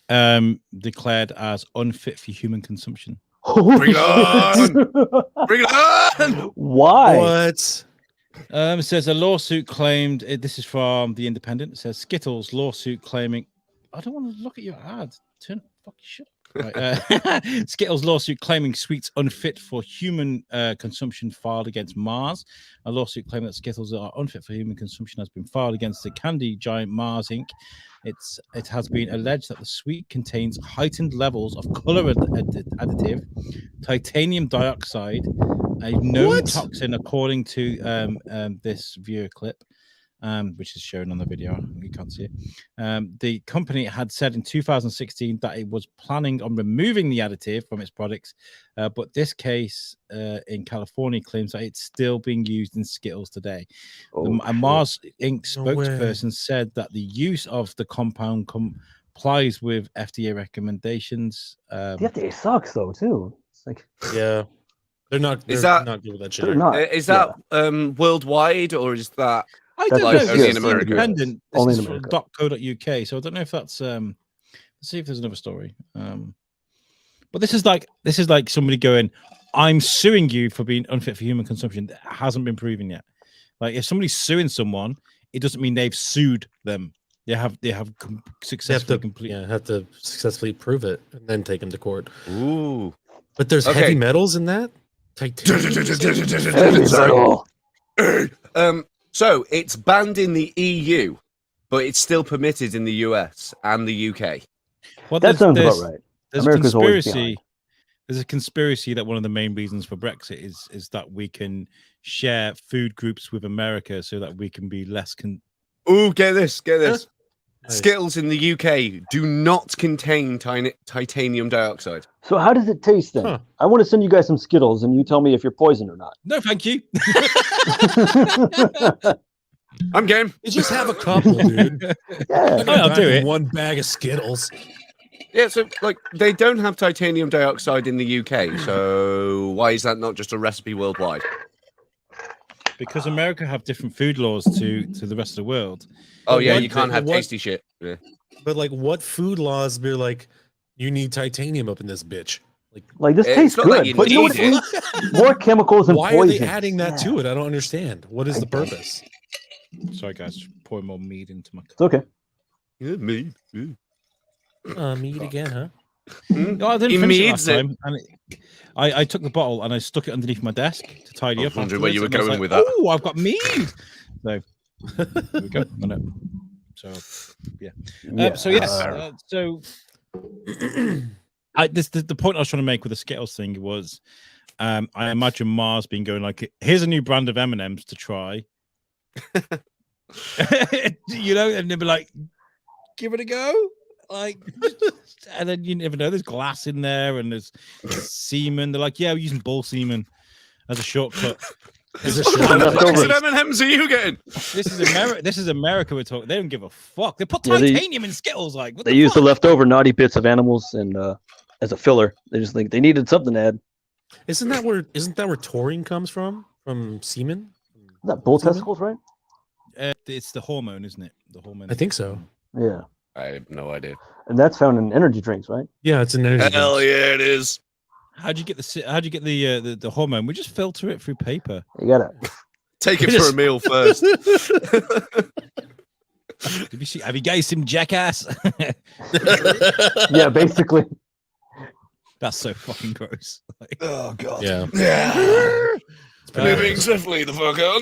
declared as unfit for human consumption. Bring it on! Bring it on! Why? What? It says a lawsuit claimed. This is from the Independent. It says Skittles lawsuit claiming. I don't want to look at your ads. Turn fuck shit. Right, Skittles lawsuit claiming sweets unfit for human consumption filed against Mars. A lawsuit claiming that Skittles are unfit for human consumption has been filed against the candy giant Mars Inc. It has been alleged that the sweet contains heightened levels of color additive, titanium dioxide, a known toxin, according to this viewer clip. Which is shown on the video. You can't see it. The company had said in 2016 that it was planning on removing the additive from its products, but this case in California claims that it's still being used in Skittles today. A Mars Inc. No way. spokesperson said that the use of the compound complies with FDA recommendations. The FDA sucks though too. It's like Yeah. They're not not good with that shit. they're not. Is that worldwide, or is that I That's don't just know. only This in is America. independent. This Only is in from America. .co.uk. So I don't know if that's. Let's see if there's another story. But this is like somebody going, "I'm suing you for being unfit for human consumption." That hasn't been proven yet. Like if somebody's suing someone, it doesn't mean they've sued them. They have successfully completed. have to successfully prove it and then take them to court. ooh? But there's Okay. heavy metals in that. Titanium. Heavy metal. So it's banned in the EU, but it's still permitted in the US and the UK. Well, That sounds about right. There's America's a always conspiracy. behind. There's a conspiracy that one of the main reasons for Brexit is that we can share food groups with America so that we can be less. Ooh, get this. Nice. Skittles in the UK do not contain titanium dioxide. So how does it taste then? Huh. I want to send you guys some Skittles, and you tell me if you're poisoned or not. No, thank you. I'm game. You just have a couple, dude. Yeah. I'll do it. One bag of Skittles. Yeah, so like they don't have titanium dioxide in the UK, so why is that not just a recipe worldwide? Because America have different food laws to the rest of the world. Oh But yeah, what- you can't have what- tasty shit. Yeah. But like, what food laws be like? You need titanium up in this bitch. Like this It's tastes not like good, you but you know need what? it. More chemicals and Why poison. are they adding that to it? I don't understand. What is the purpose? Sorry, guys, just pouring more mead into my cup. It's okay. Yeah, me. Meat again, huh? No, I didn't He finish it meads last it. time. And I took the bottle and I stuck it underneath my desk to tidy I up. was wondering where you were afterwards, and I going was with that. Oh, I've got mead. So there we go. I know. So yeah. So yes. So the point I was trying to make with the Skittles thing was, I imagine Mars being going like, here's a new brand of M&Ms to try. You know, and they'd be like, give it a go. Like, and then you never know. There's glass in there, and there's semen. They're like, yeah, we're using bull semen as a shortcut. Is it What the fuck Leftovers. of M&Ms are you getting? This is America. This is America. We're talking. They don't give a fuck. They put Yeah, they- titanium in Skittles. Like, what They the use the fuck? leftover naughty bits of animals and as a filler. They just think they needed something to add. Isn't that where taurine comes from? From semen? Is that bull Semen? testicles, right? It's the hormone, isn't it? The hormone. I think so. Yeah. I have no idea. And that's found in energy drinks, right? Yeah, it's an energy. Hell drink. yeah, it is. How'd you get the hormone? We just filter it through paper. You gotta. Take it for a meal first. Have you guys seen Jackass? Yeah, basically. That's so fucking gross. Like, Oh god. Yeah. Moving swiftly the fuck on.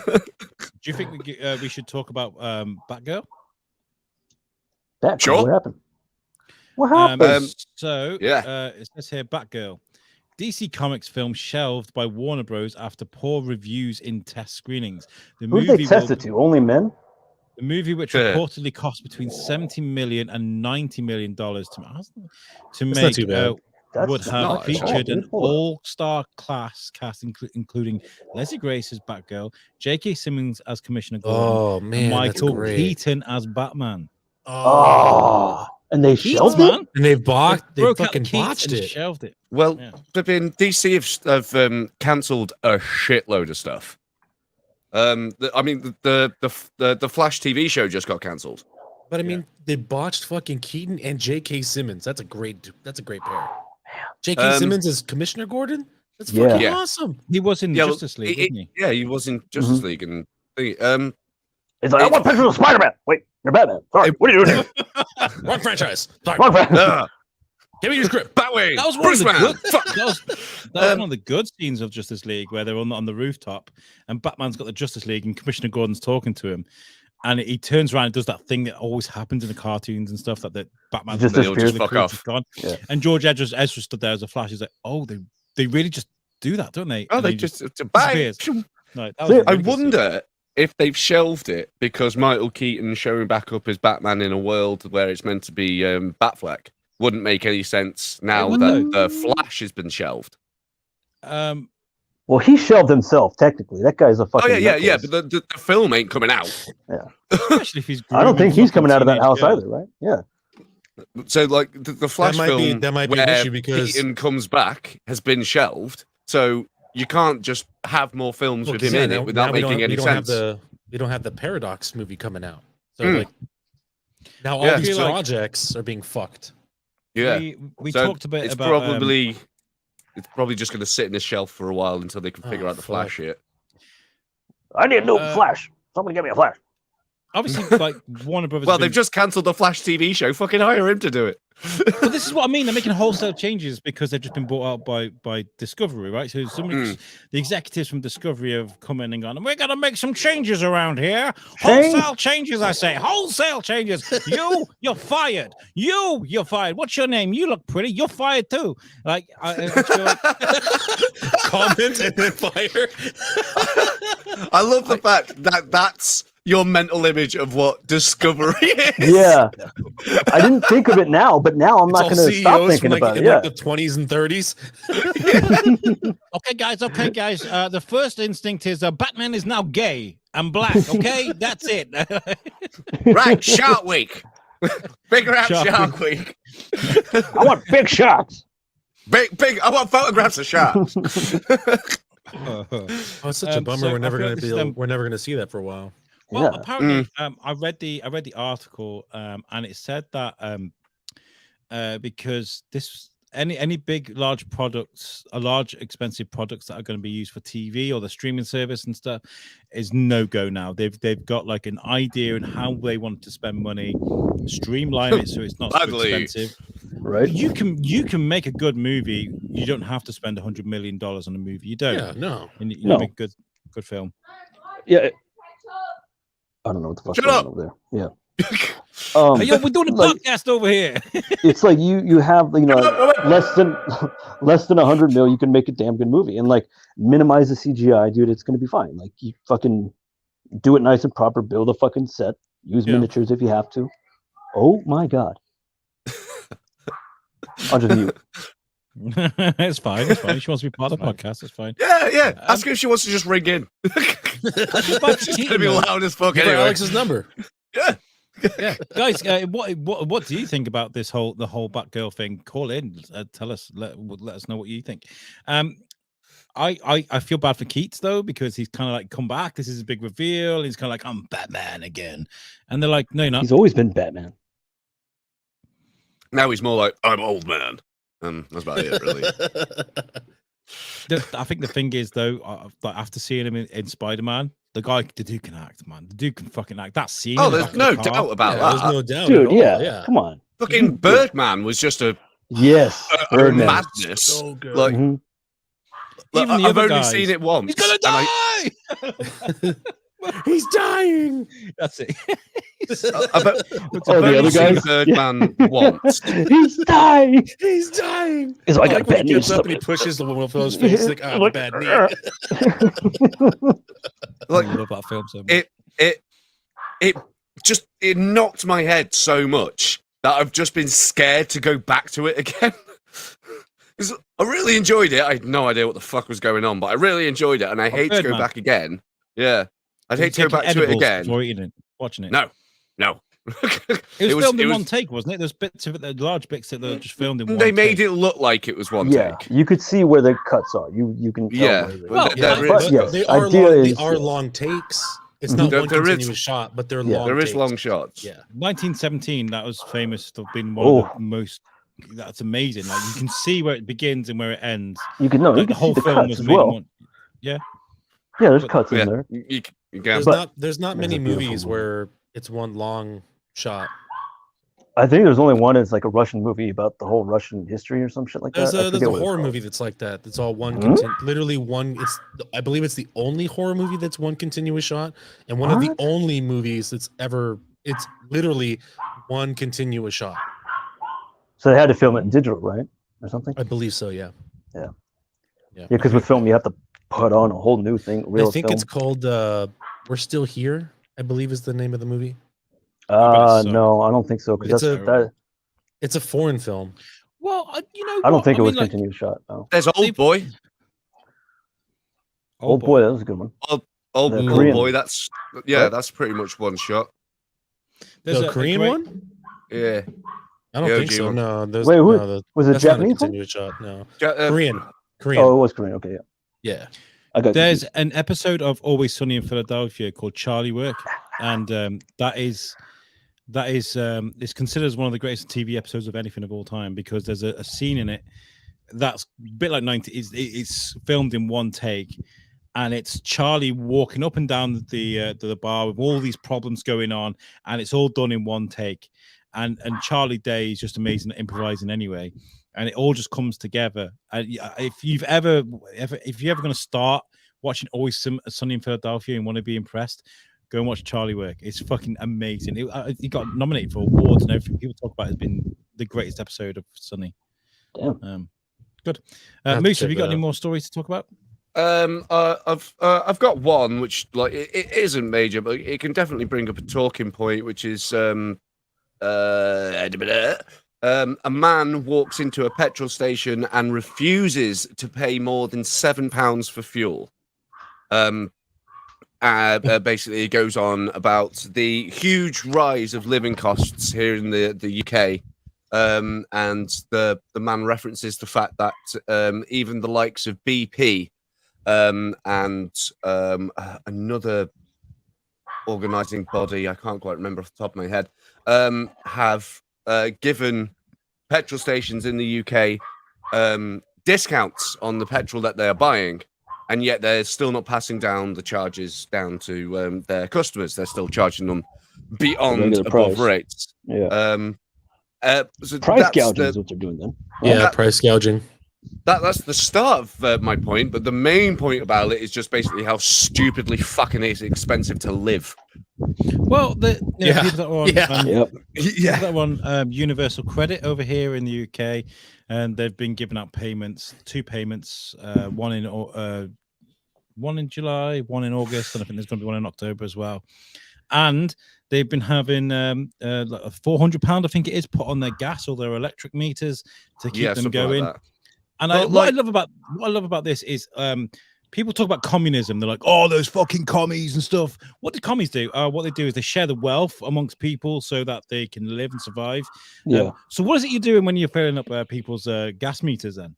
do you think we should talk about Batgirl? That Sure. What happened? What happened? It says here Batgirl. DC Comics film shelved by Warner Bros. After poor reviews in test screenings. The Who did they test will- it to? Only men? The movie, which Yeah. reportedly cost between $70 million and $90 million to That's make, not too bad. That's would have not at all, featured an dude. Hold on. all-star cast including Leslie Grace as Batgirl, J.K. Simmons as Commissioner Gordon, Oh and man, that's Michael great. Keaton as Batman. Oh, and they Keats, shelved it? man. And they Broke out fucking the Keats botched and it. shelved it. Well, Yeah. flipping DC have cancelled a shitload of stuff. The Flash TV show just got cancelled. But I mean, they botched fucking Keaton and J.K. Simmons. That's a great pair. J.K. Simmons is Commissioner Gordon. That's Yeah. fucking Yeah. awesome. He was in Yeah, well, Justice League, wasn't he? Yeah, he was in Justice League and thingy. It's like, I want pictures of Spider-Man. Wait, you're Batman. Sorry, what are you doing here? Wrong franchise. Sorry. Wrong Batman. Give me your script. Batwing. That was one Bruce of the Man. good. Fuck. That was one of the good scenes of Justice League where they're on the rooftop, and Batman's got the Justice League, and Commissioner Gordon's talking to him, and he turns around and does that thing that always happens in the cartoons and stuff that Batman Just They'll just disappears. fuck off. gone. Yeah. And George Ezra stood there as a Flash. He's like, oh, they really just do that, don't they? Oh, And they he just bang. disappears. Like, that See, was a I really good scene. wonder if they've shelved it because Michael Keaton showing back up as Batman in a world where it's meant to be Batfleck wouldn't make any sense now would that the Flash has been shelved. Well, he shelved himself, technically. That guy's a Oh fucking yeah, nutcase. but the film ain't coming out. Especially if he's I don't think grooming he's coming out of that fucking house teenage either, right? Yeah. So like the Flash might be- film that might be an where issue because- Keaton comes back has been shelved. So you can't just have more films Well, with 'cause, him yeah, in now- it without now we don't- making any we don't sense. we don't have the Paradox movie coming out. So Hmm. like now all Yeah. these I feel like- projects are being fucked. Yeah, We So talked a bit it's about probably it's probably just going to sit in a shelf for a while until they can figure Oh, out the fuck. Flash shit. I need a new Uh, Flash. Somebody get me a Flash. obviously like Warner Brothers. Well, been- they've just cancelled the Flash TV show. Fucking hire him to do it. But this is what I mean. They're making wholesale changes because they've just been bought out by Discovery, right? So the executives from Discovery have come in and gone, we're gonna make some changes around here. Change? Wholesale changes, I say. Wholesale changes. You're fired. You're fired. What's your name? You look pretty. You're fired too. Like I feel like Comment and then fire. I love the fact that that's your mental image of what Discovery is. Yeah. I didn't think of it now, but now I'm It's not all going to stop CEOs thinking from about it. in Yeah. like the 20s and 30s. okay, guys. The first instinct is Batman is now gay and black. Okay, that's it. Right, Shark Week. Bigger out Shark Shark Week. I want big sharks. Big. I want photographs of sharks. Oh, it's such a bummer. So we're I never feel gonna like this is them- we're never gonna see that for a while. Well, Yeah. apparently, I read the article, and it said that because any big large products, large expensive products that are going to be used for TV or the streaming service and stuff, is no go now. They've got like an idea in how they want to spend money, streamline it so it's not so Badly. expensive. Right? You can make a good movie. You don't have to spend $100 million on a movie. You don't. Yeah, no. And you No. make good film. Yeah. I don't know what the fuck's Shut going up. on over there. Yeah. Hey, yo, we're doing a like, podcast over here. it's like you have less than 100 mil, you can make a damn good movie and like minimize the CGI, dude. It's gonna be fine. Like you fucking do it nice and proper, build a fucking set, use miniatures if you have to. Oh my god. I'll just mute. It's fine. It's fine. She wants to be part of the podcast. It's fine. Yeah. Ask her if she wants to just ring in. She's gonna be loud as fuck Give her anyway. Alex's number. Yeah, guys, what do you think about the whole Batgirl thing? Call in, tell us, let us know what you think. I feel bad for Keats though, because he's kind of like come back. This is a big reveal. He's kind of like, I'm Batman again, and they're like, no, you're not. He's always been Batman. Now he's more like, I'm old man. That's about it, really. I think the thing is though, like after seeing him in Spider-Man, the dude can act, man. The dude can fucking act. That scene. Oh, in the there's back of no the car, doubt about There's that. no doubt. Dude, at all. yeah. Come on. Fucking Birdman was just a Yes. Birdman. madness. So good. Like, Mhm. Even the I've other only guys. seen it once. He's gonna and die. He's dying. That's it. I've the only other seen guys? Birdman once. He's dying. He's dying. He's like, I Like got when bad he news. gets up and he pushes the woman with his face like, oh, bad knee. Like, I love that film so much. it knocked my head so much that I've just been scared to go back to it again. 'Cause I really enjoyed it. I had no idea what the fuck was going on, but I really enjoyed it, and I hate to go Birdman. back again. Yeah, I'd hate to go Taking back to it edibles again. before eating it, watching it. No. It was filmed in one take, wasn't it? There's bits of it, the large bits that they just filmed in one. They made take. it look like it was one Yeah, take. you could see where the cuts are. You can tell. Yeah, where they- well, Yeah, there but is- yes, they are idea long. They is- are long takes. It's Mhm. not There- one there is- continuous shot, but they're Yeah. long. There is takes. long shots. Yeah. 1917. That was famous to have been one of Oh. the most. That's amazing. Like you can see where it begins and where it ends. You can know. Like, You the can whole see the film cuts was as made in well. one. Yeah, there's But- cuts Yeah, in there. you can. There's not many There's a beautiful movies movie. where it's one long shot. I think there's only one. It's like a Russian movie about the whole Russian history or some shit like There's that. I a forget what it's horror called. movie that's like that. It's all one, Hmm? literally one. I believe it's the only horror movie that's one continuous shot, and one of the What? only movies that's ever. It's literally one continuous shot. So they had to film it in digital, right, or something? I believe so. Yeah. Yeah. Yeah. Yeah, because with film you have to put on a whole new thing. Real I think film. it's called "We're Still Here." I believe is the name of the movie. bet it No, I don't think so. Because It's that, It's a foreign film. Well, you know, I don't what? think it was mean, like, continuous shot. No. There's Old Boy. Old boy, that was a good one. Old The Old Korean. Boy. That's Right? that's pretty much one shot. There's The a Korean great- one? Yeah. I don't The think OG so. one. No. There's, Wait, who- no, Was it that's not a Japanese one? continuous shot. No. Ja- Korean. Korean. Oh, it was Korean. Okay, yeah. Yeah. I got There's confused. an episode of Always Sunny in Philadelphia called Charlie Work, and that is it's considered as one of the greatest TV episodes of anything of all time because there's a scene in it that's a bit like 90. It's filmed in one take, and it's Charlie walking up and down the bar with all these problems going on, and it's all done in one take. And Charlie Day is just amazing at improvising anyway, and it all just comes together. And if you're ever going to start watching Always Sunny in Philadelphia and want to be impressed, go and watch Charlie Work. It's fucking amazing. He got nominated for awards and everything. People talk about it as being the greatest episode of Sunny. Damn. Good. I have to Moose, check have you got that any out. more stories to talk about? I've got one which like it isn't major, but it can definitely bring up a talking point, which is a man walks into a petrol station and refuses to pay more than £7 for fuel. basically goes on about the huge rise of living costs here in the UK. And the man references the fact that even the likes of BP and another organizing body, I can't quite remember off the top of my head, have given petrol stations in the UK discounts on the petrol that they are buying, and yet they're still not passing down the charges down to their customers. They're still charging them beyond Regular above price. rates. Yeah. So Price that's gouging the- is what they're doing then. Yeah, price gouging. that's the start of my point, but the main point about it is just basically how stupidly fucking it's expensive to live. Well, Yeah. people that are on, Yeah. Yep. people that are on universal credit over here in the UK, and they've been giving out payments, 2 payments, one in July, one in August, and I think there's going to be one in October as well. And they've been having like a £400, I think it is, put on their gas or their electric meters to keep them something going. like that. And Well, what I love about this is people talk about communism. They're like, oh, those fucking commies and stuff. What do commies do? What they do is they share the wealth amongst people so that they can live and survive. Yeah. So what is it you're doing when you're filling up people's gas meters then?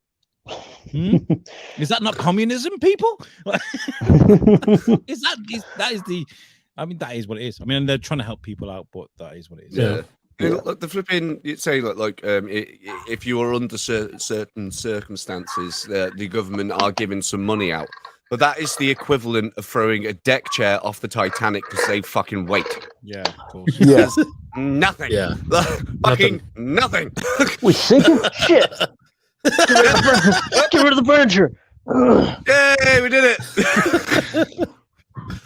Is that not communism, people? That is what it is. I mean, they're trying to help people out, but that is what it is. Yeah. Yeah. Look, the flipping, you'd say if you are under certain circumstances, the government are giving some money out, but that is the equivalent of throwing a deck chair off the Titanic to save fucking weight. Yeah, of course. Yeah. Nothing. Yeah. Fucking nothing. We sinking? Shit. Get rid of the furniture. Ugh. Yay, we did it.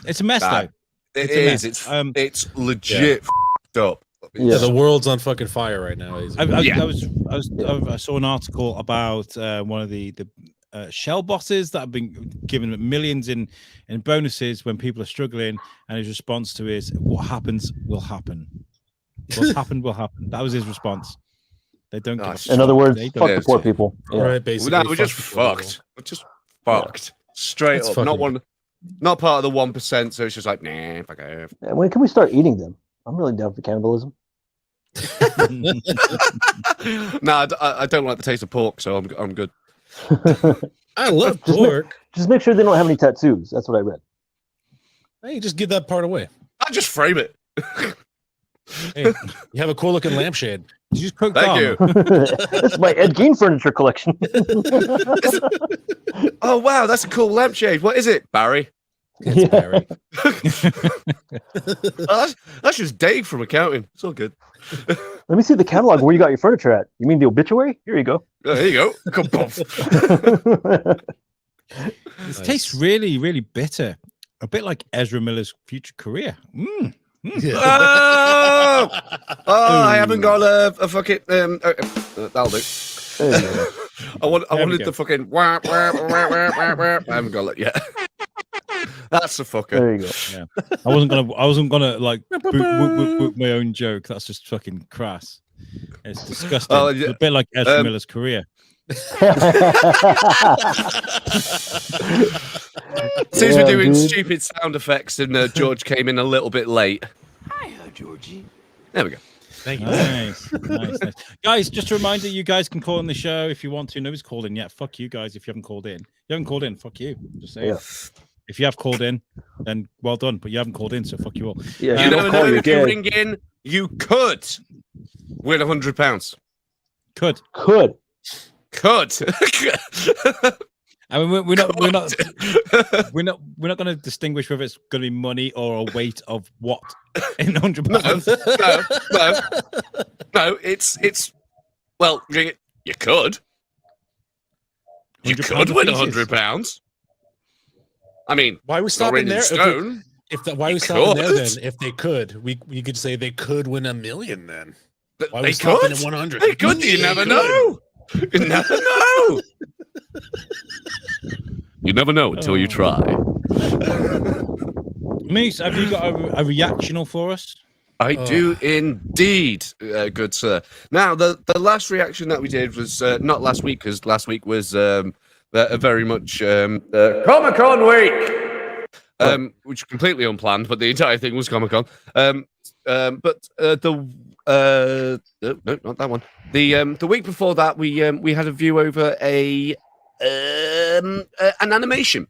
It's a mess, Bad. though. It It's a is. mess. It's legit f***ed up. Yeah. The world's on fucking fire right now. I saw an article about one of the Shell bosses that have been given millions in bonuses when people are struggling, and his response to is, "What happens will happen. What's happened will happen." That was his response. They don't. Give a In fuck. In other words, They fuck don't the poor give a people. Yeah. Right, basically. No, we're just fuck people. fucked. We're just fucked. Straight It's up. fucking- Not part of the 1%. So it's just like, nah, fuck off. Yeah, when can we start eating them? I'm really down for cannibalism. No, I don't like the taste of pork, so I'm good. I love Just pork. Just make sure they don't have any tattoos. That's what I read. Hey, just give that part away. I just frame it. Hey, you have a cool looking lampshade. Did you just cook Thank you. That's my Ed Gein furniture collection. Oh wow, that's a cool lampshade. What is it, Barry? It's Yeah. Barry. Oh, that's just Dave from accounting. It's all good. Let me see the catalog where you got your furniture at. You mean the obituary? Here you go. Oh, there you go. Come buff. It tastes really, really bitter. A bit like Ezra Miller's future career. Oh, I haven't got a fucking that'll do. There you go. I There we wanted go. the fucking wah, wah, wah, wah, wah, wah. I haven't got it yet. That's a fucker. There you go. I wasn't gonna like whoop my own joke. That's just fucking crass. It's disgusting. Oh, yeah. It's a bit like Ezra Miller's career. Since we're Yeah, doing dude. stupid sound effects and George came in a little bit late. Hiya, Georgie. There we go. Thank you. Nice, nice. Guys, just a reminder, you guys can call in the show if you want to. Nobody's called in yet. Fuck you guys if you haven't called in. You haven't called in, fuck you. Just saying. Yeah. If you have called in, then well done. But you haven't called in, so fuck you all. Yeah, You don't never call know me if you again. ring in, you could win £100. Could. Could. Could. I mean, we're not going to distinguish whether it's going to be money or a weight of what in £100. No. It's well, you could. You £100 could win pieces. £100. I mean, Why are we it's not stopping written in there? stone. Why are we You stopping there could. then? If they could, we could say they could win $1 million then. But Why are they we stopping could. at 100? They could. You never know. You never know. You never know until you try. Mace, have you got a reactional for us? I do indeed, good sir. Now, the last reaction that we did was not last week, because last week was very much Comic-Con week. which was completely unplanned, but the entire thing was Comic-Con. But no, not that one. The week before that, we had a view over an animation.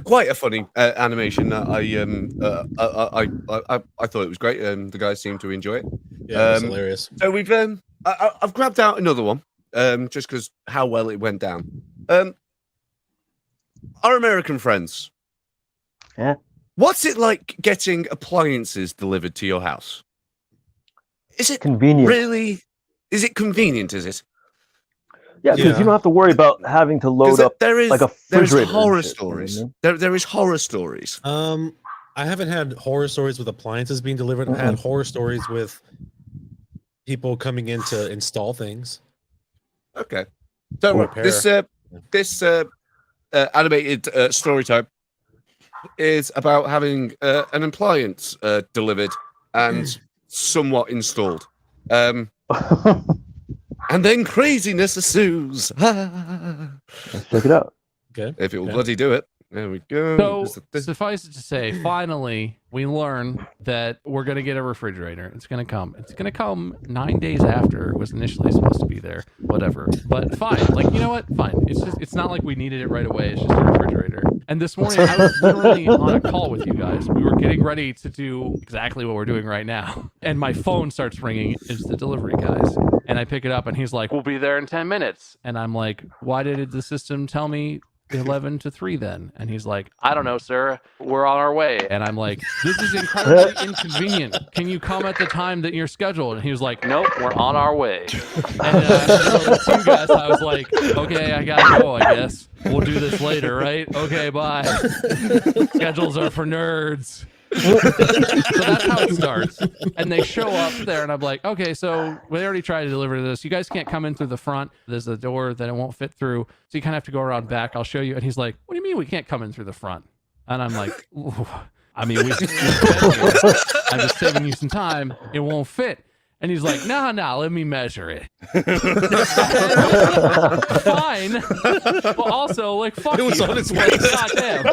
Quite a funny animation that I thought it was great. The guys seemed to enjoy it. Yeah, it's hilarious. So we've I've grabbed out another one just because how well it went down. Our American friends. Yeah. What's it like getting appliances delivered to your house? Is it Convenient. really? Is it convenient? Is it? Yeah, because you don't have to worry about having to load up like a refrigerator. There's horror shit, stories. you know? There is horror stories. I haven't had horror stories with appliances being delivered. I've had horror stories with people coming in to install things. Okay. So this animated story time is about having an appliance delivered and somewhat installed. And then craziness ensues. Let's check it out. Okay. If it will bloody do it. There we go. So suffice it to say, finally, we learn that we're going to get a refrigerator. It's going to come. It's going to come 9 days after it was initially supposed to be there. Whatever. But fine. Like, you know what? Fine. It's not like we needed it right away. It's just a refrigerator. And this morning, I was literally on a call with you guys. We were getting ready to do exactly what we're doing right now. And my phone starts ringing. It's the delivery guys. And I pick it up and he's like, we'll be there in 10 minutes. And I'm like, why did the system tell me 11 to 3 then? And he's like, I don't know, sir, we're on our way. And I'm like, this is incredibly inconvenient. Can you come at the time that you're scheduled? And he was like, nope, we're on our way. And the two guys, I was like, okay, I gotta go, I guess. We'll do this later, right? Okay, bye. Schedules are for nerds. So that's how it starts. And they show up there and I'm like, okay, so we already tried to deliver this. You guys can't come in through the front. There's a door that it won't fit through. So you kind of have to go around back. I'll show you. And he's like, what do you mean we can't come in through the front? And I'm like, ooh. I mean, I'm just saving you some time. It won't fit. And he's like, no, let me measure it. Fine. But also, like, fuck It was you. on its way. Goddamn.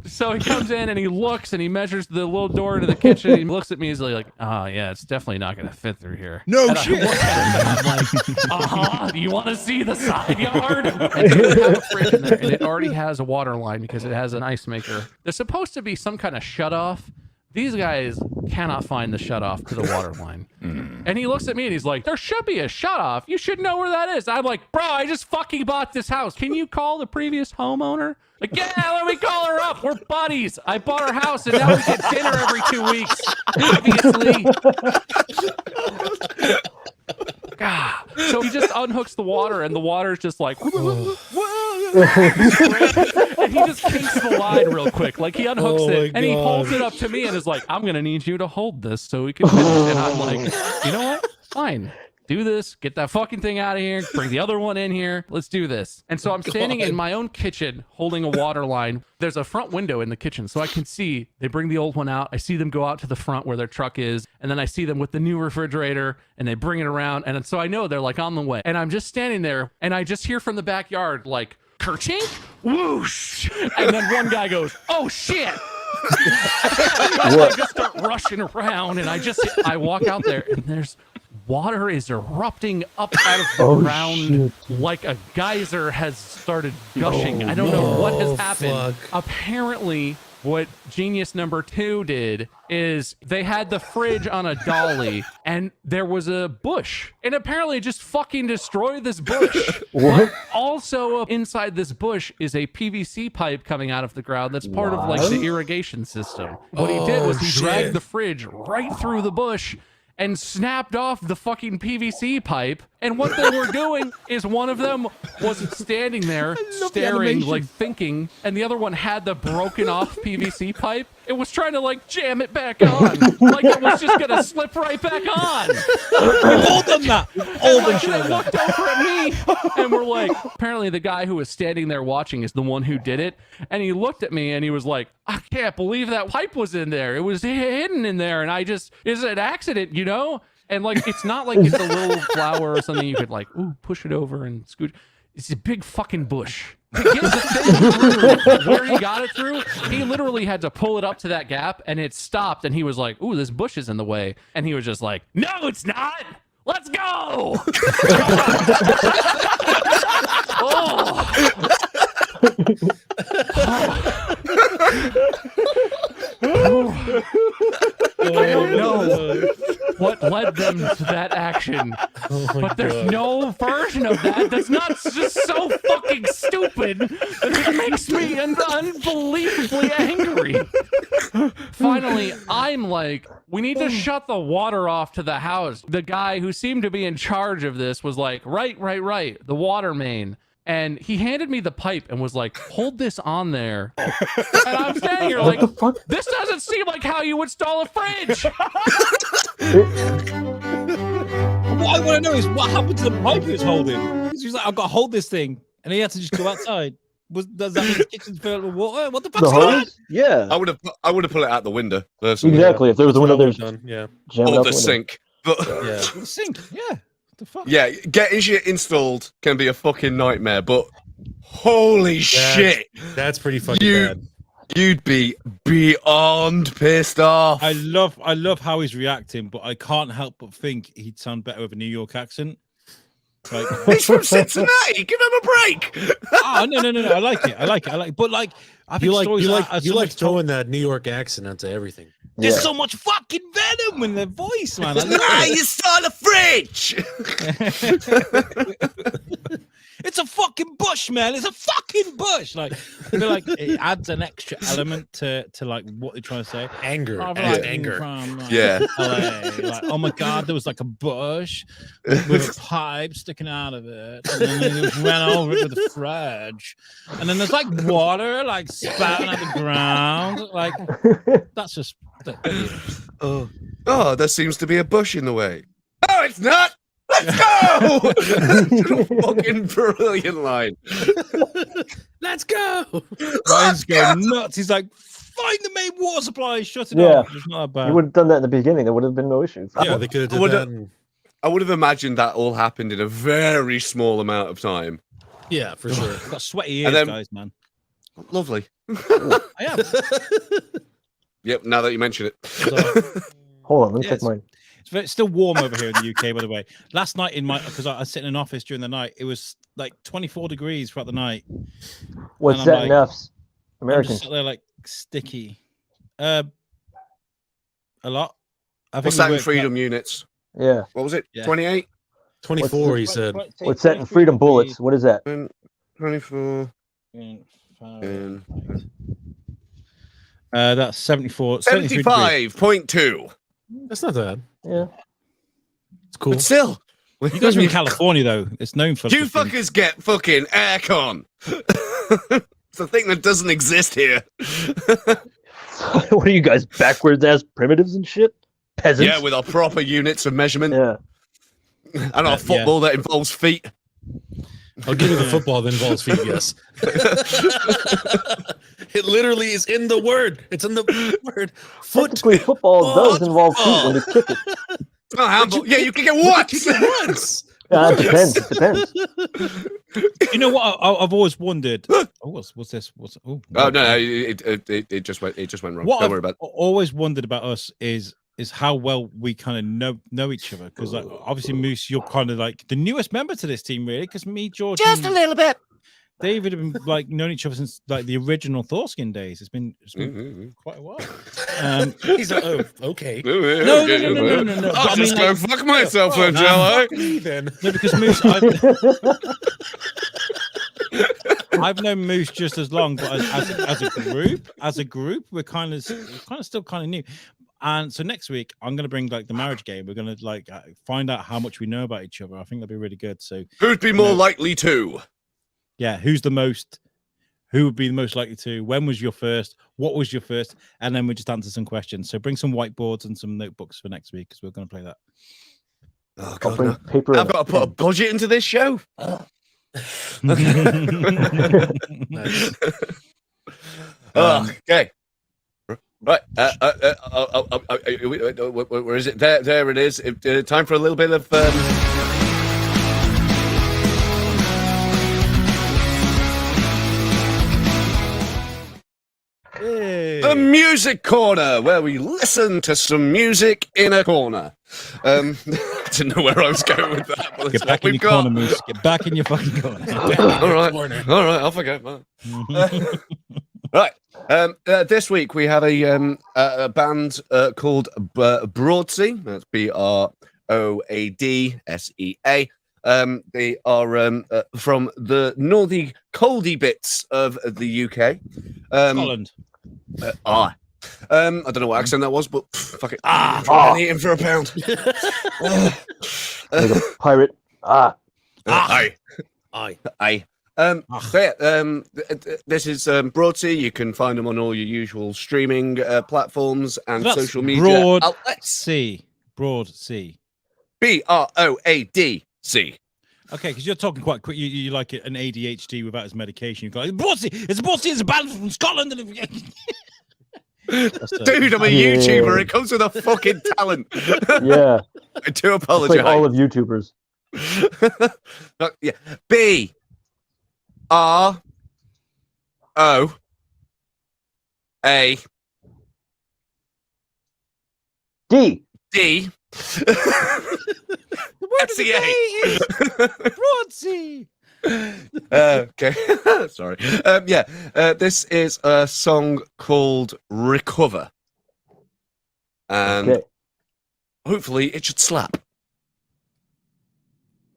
So he comes in and he looks and he measures the little door into the kitchen. He looks at me. He's like, oh, yeah, it's definitely not going to fit through here. No and shit. I look at him and I'm like, do you want to see the side yard? And so they have a fridge in there and it already has a water line because it has an ice maker. There's supposed to be some kind of shut off. These guys cannot find the shutoff to the water line. And he looks at me and he's like, there should be a shutoff. You should know where that is. I'm like, bro, I just fucking bought this house. Can you call the previous homeowner? Like, yeah, let me call her up. We're buddies. I bought her house and now we get dinner every 2 weeks. Obviously. God. So he just unhooks the water and the water's just like, and he just kinks the line real quick. Like he unhooks it and he holds it up to me and is like, I'm going to need you to hold this so we can finish. And I'm like, you know what? Fine. Do this, get that fucking thing out of here, bring the other one in here, let's do this. And so I'm standing in my own kitchen holding a water line. There's a front window in the kitchen, so I can see they bring the old one out. I see them go out to the front where their truck is, and then I see them with the new refrigerator, and they bring it around, and so I know they're like on the way. And I'm just standing there, and I just hear from the backyard, like, kerchink, whoosh, and then one guy goes, oh shit. I just start rushing around, and I walk out there, and there's water is erupting up out of the ground like a geyser has started gushing. I don't know what has happened. Apparently, what genius number 2 did is they had the fridge on a dolly and there was a bush. And apparently it just fucking destroyed this bush. What? Also inside this bush is a PVC pipe coming out of the ground that's part of like the irrigation system. What he did was he dragged the fridge right through the bush and snapped off the fucking PVC pipe. And what they were doing is one of them was standing there staring, like thinking, and the other one had the broken off PVC pipe. It was trying to like jam it back on, like it was just gonna slip right back on. We've all done that. All been They looked over at me and were like, apparently the guy who was standing there watching is the one who did it. And he looked at me and he was like, I can't believe that pipe was in there. It was hidden in there. And it's an accident, you know? And like, it's not like it's a little flower or something you could like, ooh, push it over and scoot. It's a big fucking bush. To get the thing through where he got it through, he literally had to pull it up to that gap, and it stopped, and he was like, ooh, this bush is in the way. And he was just like, no, it's not. Let's go. I don't know what led them to that action, but there's no version of that that's not just so fucking stupid that it makes me unbelievably angry. Finally, I'm like, we need to shut the water off to the house. The guy who seemed to be in charge of this was like, right, the water main. And he handed me the pipe and was like, hold this on there. And I'm standing here like, this doesn't seem like how you install a fridge. What I want to know is what happened to the pipe he was holding. He's like, I've got to hold this thing. And he had to just go outside. Does that mean the kitchen's filled with water? What the fuck's going on? Yeah. I would have put it out the window. Personally. Exactly. If there was a window there, yeah. Or the sink. But Yeah. The sink, yeah. What the fuck? yeah, getting shit installed can be a fucking nightmare. But holy shit, That's pretty fucking bad. you'd be beyond pissed off. I love how he's reacting, but I can't help but think he'd sound better with a New York accent. Like, He's from Cincinnati. Give him a break. oh no, I like it. But like, I think You like throwing that New York accent onto everything. There's Yeah. so much fucking venom in their voice, man. I love Ah, it. you stole a fridge. It's a fucking bush, man. It's a fucking bush. Like, I feel like it adds an extra element to like what they're trying to say. Anger. Oh, Adds like, anger. from, like, Yeah. LA. Like, oh my god, there was like a bush with a pipe sticking out of it, and then they just ran over it with a fridge, and then there's like water like spouting out the ground. Like, that's just. Oh, there seems to be a bush in the way. Oh, it's not. Let's go. Fucking brilliant line. Let's go. Ryan's going nuts. He's like, find the main water supply, shut it Yeah. off. It's not bad. You would have done that in the beginning. There would have been no issues. Yeah, they could have done Would that. it- I would have imagined that all happened in a very small amount of time. Yeah, for sure. I've got sweaty ears, And then- guys, man. Lovely. I am. Yep, now that you mention it. So, Hold on, let me check Yes. mine. it's still warm over here in the UK, by the way. Last night because I was sitting in an office during the night, it was like 24 degrees throughout the night. What's And that I'm in like- F's? I'm American. just sat there like sticky. A lot. I What's we that in worked freedom units? Yeah. What was it? Yeah. 28? 24, he said. What's that in freedom bullets? What is that? 24. That's 74. 73 degrees. 75.2. That's not bad. Yeah. It's cool. But still. You guys are in California, though. It's known for. You fucking- fuckers get fucking aircon. It's a thing that doesn't exist here. What are you guys, backwards ass primitives and shit? Peasants? Yeah, with our proper units of measurement Yeah. and our football that involves feet. I'll give you the football that involves feet, yes. It literally is in the word. It's in the word. Foot. Technically, football does involve feet when you kick it. It's not handball. Yeah, you can get what? Once. It depends. It depends. You know what? I've always wondered. Oh, what's this? Oh no, it just went wrong. What Don't I've worry about it. always wondered about us is how well we kind of know each other, because like obviously Moose, you're kind of like the newest member to this team, really, because me, George, Just a little bit. David have been like known each other since like the original Thorskin days. It's been quite a while. He's like, oh, okay. No. I'll I just mean, go like- fuck myself then, no, Jello. Then. No, because Moose, I've known Moose just as long, but as a group, we're kind of still kind of new. And so next week, I'm going to bring like the marriage game. We're going to like find out how much we know about each other. I think that'd be really good. So Who'd be more likely to? yeah, who would be the most likely to? When was your first? What was your first? And then we just answer some questions. So bring some whiteboards and some notebooks for next week, because we're going to play that. Oh I'll god, bring no. paper. I've got to put a budget into this show. Nice. Okay. Right. Where is it? There it is. Time for a little bit of the music corner, where we listen to some music in a corner. I didn't know where I was going with that. But Get back in your corner, Moose. Get back in your fucking corner. All right, off I go, man. Right. This week we have a band called Broadsea. That's Broadsea. They are from the northy, coldy bits of the UK. Scotland. I don't know what accent that was, but fuck it. I'm eating for a pound. Like a pirate. Aye. This is Broadsea. You can find them on all your usual streaming platforms and That's social media outlets. Broadsea. Broadc. Okay, because you're talking quite quick. You like an ADHD without his medication. You go, Broadsea. It's a band from Scotland. Dude, I'm a YouTuber. It comes with a fucking talent. Yeah. I do It's apologize. like all of YouTubers. Yeah. D. FCA. Broadsea. Okay. Sorry. This is a song called Recover. And Okay. hopefully it should slap.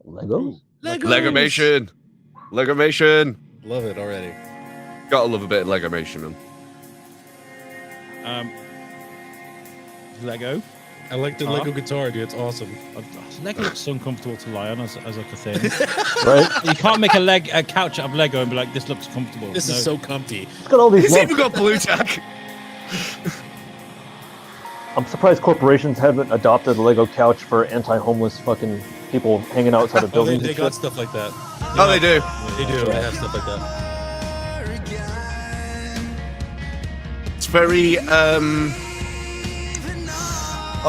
Legos? Legomation. Love it already. Gotta love a bit of Legomation, man. Lego. I like the Lego guitar, dude. It's awesome. Lego looks so uncomfortable to lie on as like a thing. Right? You can't make a couch out of Lego and be like, this looks comfortable. This is so comfy. It's got all these It's legs. even got blue tack. I'm surprised corporations haven't adopted a Lego couch for anti-homeless fucking people hanging outside of Oh, they, buildings. they and got shit. stuff like that. Oh, they do. They do. They have stuff like that. It's very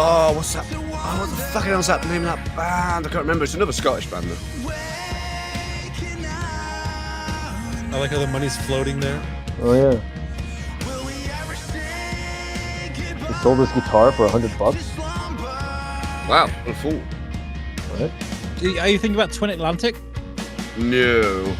oh, what's that? Oh, what the fucking hell's that name of that band? I can't remember. It's another Scottish band though. I like how the money's floating there. Oh yeah. He sold his guitar for $100. Wow, what a fool. Right? Are you thinking about Twin Atlantic? No.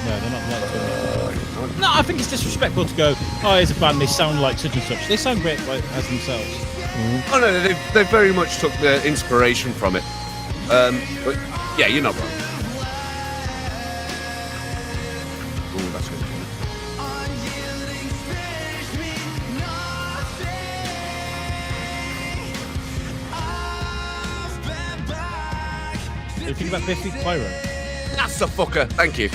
No, they're not like Twin Atlantic. No, I think it's disrespectful to go, oh, it's a band, they sound like such and such. They sound great like, as themselves. Oh no, they very much took their inspiration from it. But yeah, you're not wrong. Ooh, that's good. Are you thinking about Biffy Clyro? That's the fucker. Thank you.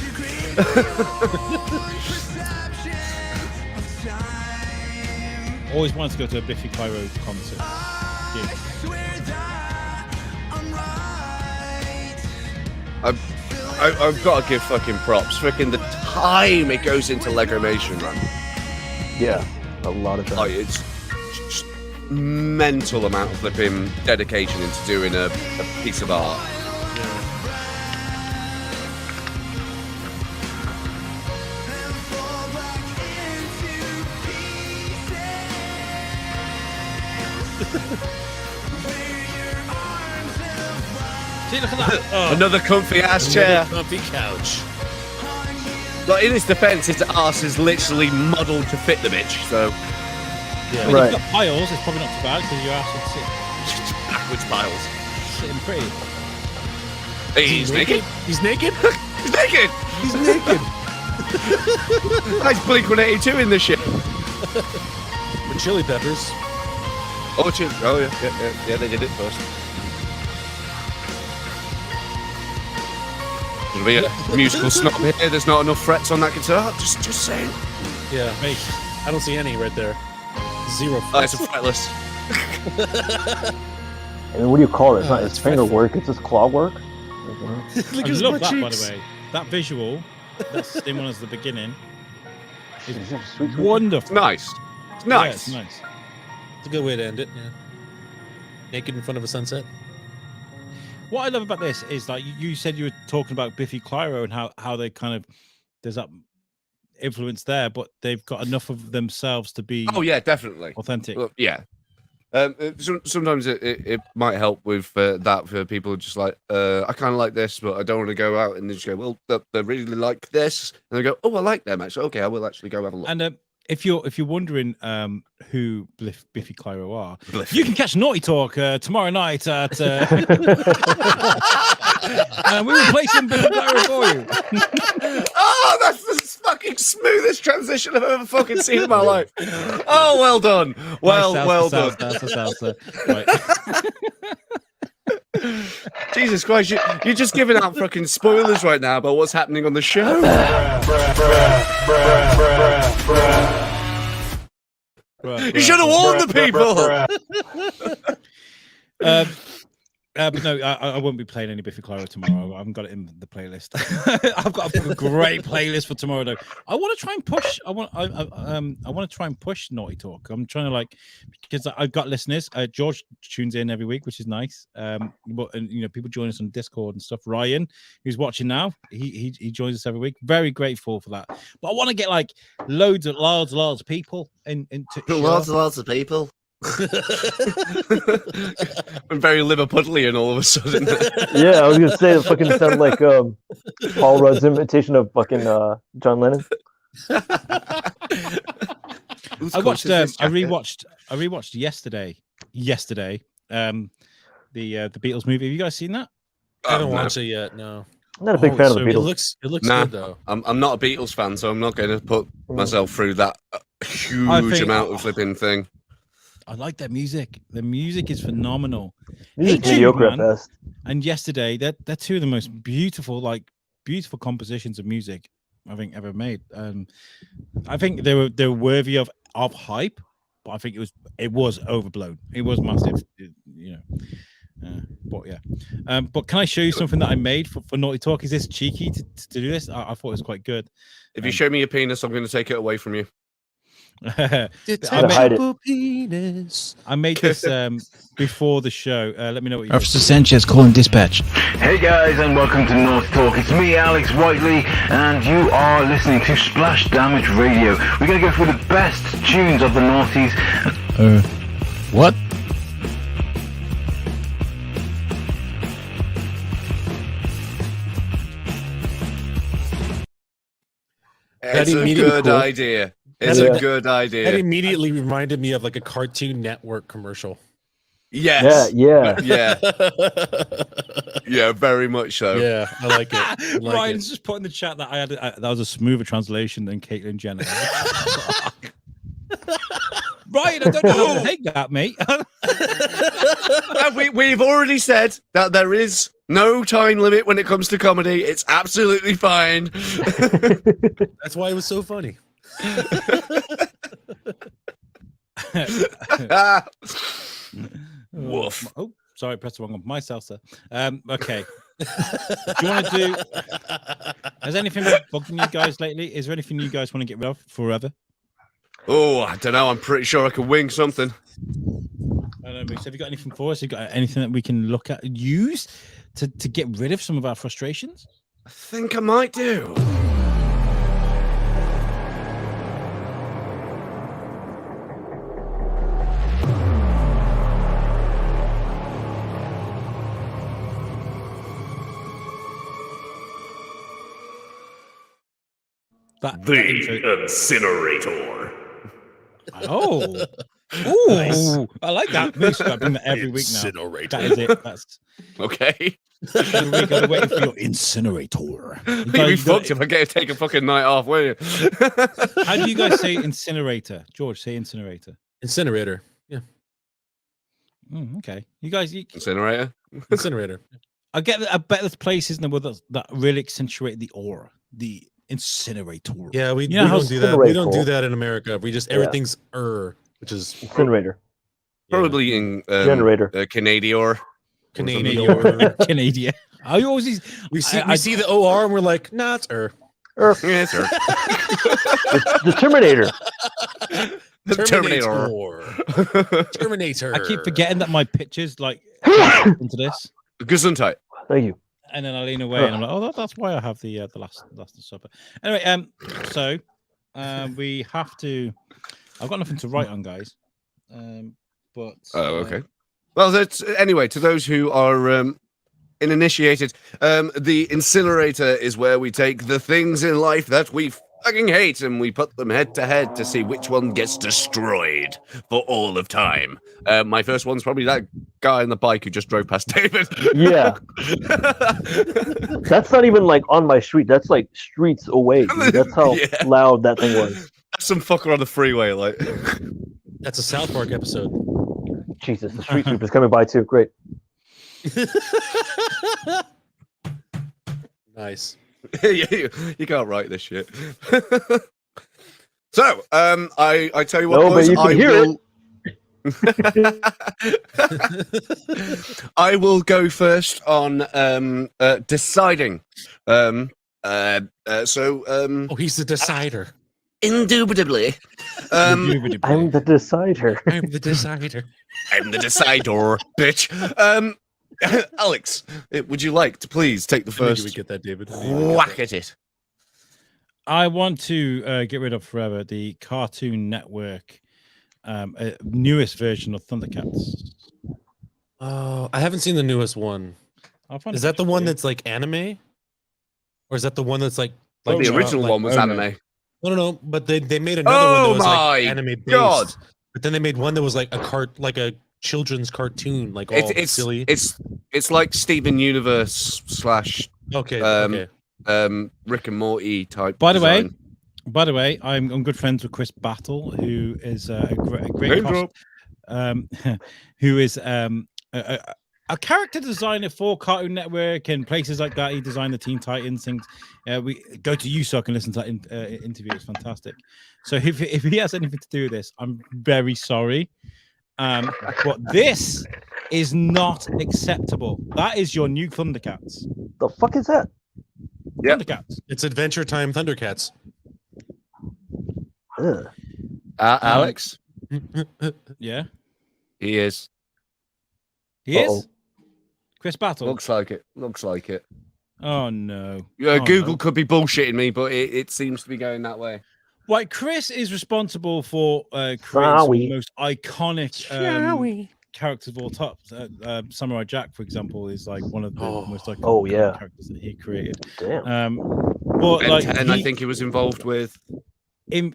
Always wanted to go to a Biffy Clyro concert. Yeah. I've got to give fucking props. Freaking the time it goes into Legomation, man. Yeah. A lot of time. Like, it's just mental amount of flipping dedication into doing a piece of art. See, look at that. Oh, Another comfy ass chair. Comfy couch. Like, in its defense, its ass is literally modelled to fit the bitch, so Yeah. when Right. you've got piles, it's probably not too bad because your ass would backwards piles. sitting pretty. Hey, he's naked? He's naked? He's naked! He's naked. Nice Blink-182 in this shit. With chili peppers. Oh yeah, they did it first. There'll be a musical snob here. There's not enough frets on that guitar. Just saying. Yeah. Mate, I don't see any right there. Zero. Oh, it's a fretless. I mean, what do you call it? It's not Oh, it's it's finger fretful. work. It's just claw work. Look I at love my that, by cheeks. the way. That visual, that's the same one as the beginning. Is that sweet, sweet? Wonderful. Nice. It's Yeah, nice. it's nice. It's a good way to end it. Yeah. Naked in front of a sunset. What I love about this is like you said you were talking about Biffy Clyro and how they kind of there's that influence there, but they've got enough of themselves to be Oh yeah, definitely. authentic. Well, yeah. Sometimes it might help with that for people just like I kind of like this, but I don't want to go out and they just go, well, they really like this, and they go, oh, I like them actually. Okay, I will actually go have a look. And if you're wondering who Biffy Clyro are, you can catch Naughty Talk tomorrow night at and we will play some Biffy Clyro for you. Oh, that's the fucking smoothest transition I've ever fucking seen in my life. Oh, well done. Well done. Salsa. Right. Jesus Christ, you're just giving out fucking spoilers right now about what's happening on the show. You should have warned the people. But no, I won't be playing any Biffy Clyro tomorrow. I haven't got it in the playlist. I've got a great playlist for tomorrow, though. I want to try and push. I want to try and push Naughty Talk. I'm trying to because I've got listeners. George tunes in every week, which is nice. But people join us on Discord and stuff. Ryan, who's watching now, he joins us every week. Very grateful for that. But I want to get loads of people into lots of people. I'm very Liverpudlian all of a sudden. Yeah, I was gonna say it fucking sounded like Paul Rudd's imitation of fucking John Lennon. I rewatched yesterday. The Beatles movie. Have you guys seen that? I haven't watched it yet. No. I'm not a big fan of the It Beatles. looks Nah, good though. I'm not a Beatles fan, so I'm not going to put myself through that huge amount of flipping thing. I like their music. The music is phenomenal. These are mediocre at best. And yesterday, they're two of the most beautiful compositions of music I think ever made. I think they're worthy of hype, but I think it was overblown. It was massive, but yeah. But can I show you something that I made for Naughty Talk? Is this cheeky to do this? I thought it was quite good. If you show me your penis, I'm going to take it away from you. I made this before the show. Let me know what you Officer Sanchez calling dispatch. Hey guys, and welcome to North Talk. It's me, Alex Whiteley, and you are listening to Splash Damage Radio. We're going to go through the best tunes of the noughties. What? It's a good idea. It's a good idea. That immediately reminded me of a Cartoon Network commercial. Yes. Yeah. Yeah, very much so. Yeah, I like it. Ryan's just put in the chat that I had that was a smoother translation than Caitlyn Jenner. Ryan, I don't know how to take that, mate. We've already said that there is no time limit when it comes to comedy. It's absolutely fine. That's why it was so funny. Woof. Oh, sorry, press the wrong one. My salsa. Okay. Do you want to do? Has anything been bugging you guys lately? Is there anything you guys want to get rid of forever? Oh, I don't know. I'm pretty sure I could wing something. I don't know, have you got anything for us? Have you got anything that we can look at, use to get rid of some of our frustrations? I think I might do. The incinerator. Oh, ooh, nice. I like that. We should bring that every week now. Incinerator. That is it. That's okay. every week. I'm waiting for your incinerator. You'd be fucked if I get to take a fucking night off, will you? How do you guys say incinerator? George, say incinerator. Incinerator. Yeah. Okay. You guys. Incinerator. Incinerator. I bet there's places in the world that really accentuate the aura. The incinerator. Yeah, we know don't do that. We don't do that in America. We just everything's which is incinerator. Probably in generator. Canadian. Canadian. I always we see the OR and we're like, nah, it's Yeah, it's the Terminator. Terminator. I keep forgetting that my pictures into this. Gesundheit. Thank you. And then I lean away and I'm like, oh, that's why I have the last supper. Anyway, so we have to. I've got nothing to write on, guys. But Oh, okay. Well, that's anyway. To those who are uninitiated, the incinerator is where we take the things in life that we fucking hate and we put them head to head to see which one gets destroyed for all of time. My first one's probably that guy on the bike who just drove past David. Yeah. That's not even like on my street. That's like streets away. Dude. That's how Yeah. loud that thing was. Some fucker on the freeway, like. That's a South Park episode. Jesus, the street sweeper's coming by too. Great. Nice. you can't write this shit. So, I tell you what, No, boys, but you can I hear will. I will go first on deciding. Oh, he's the decider. Indubitably. I'm the decider. I'm the decider. I'm the decider, bitch. Alex, would you like to please take the I knew you would first get that, David. whack at it? I want to get rid of forever the Cartoon Network newest version of Thundercats. Oh, I haven't seen the newest one. Is that the one that's like anime, or is that the one that's like The original one was anime. anime. No. But they made another one that was my like anime based. God. But then they made one that was like a children's cartoon, like all It's silly. It's like Steven Universe slash Okay. Rick and Morty type. By the design. way, I'm good friends with Chris Battle, who is a great Name drop. who is a character designer for Cartoon Network and places like that. He designed the Teen Titans things. We go to you so I can listen to that interview. It's fantastic. So if he has anything to do with this, I'm very sorry. But this is not acceptable. That is your new Thundercats. The fuck is that? Yep. Thundercats. It's Adventure Time Thundercats. Ugh. Alex, Yeah, he is. he Uh-oh. is. Chris Battle. Looks like it. Looks like it. Oh no. Yeah, Oh, Google no. could be bullshitting me, but it seems to be going that way. Right, Chris is responsible for creating Shall some of we? the most iconic characters of all top. Samurai Jack, for example, is like one of the most iconic Oh, yeah. characters that he created. Damn. But like, And I think he was involved with. in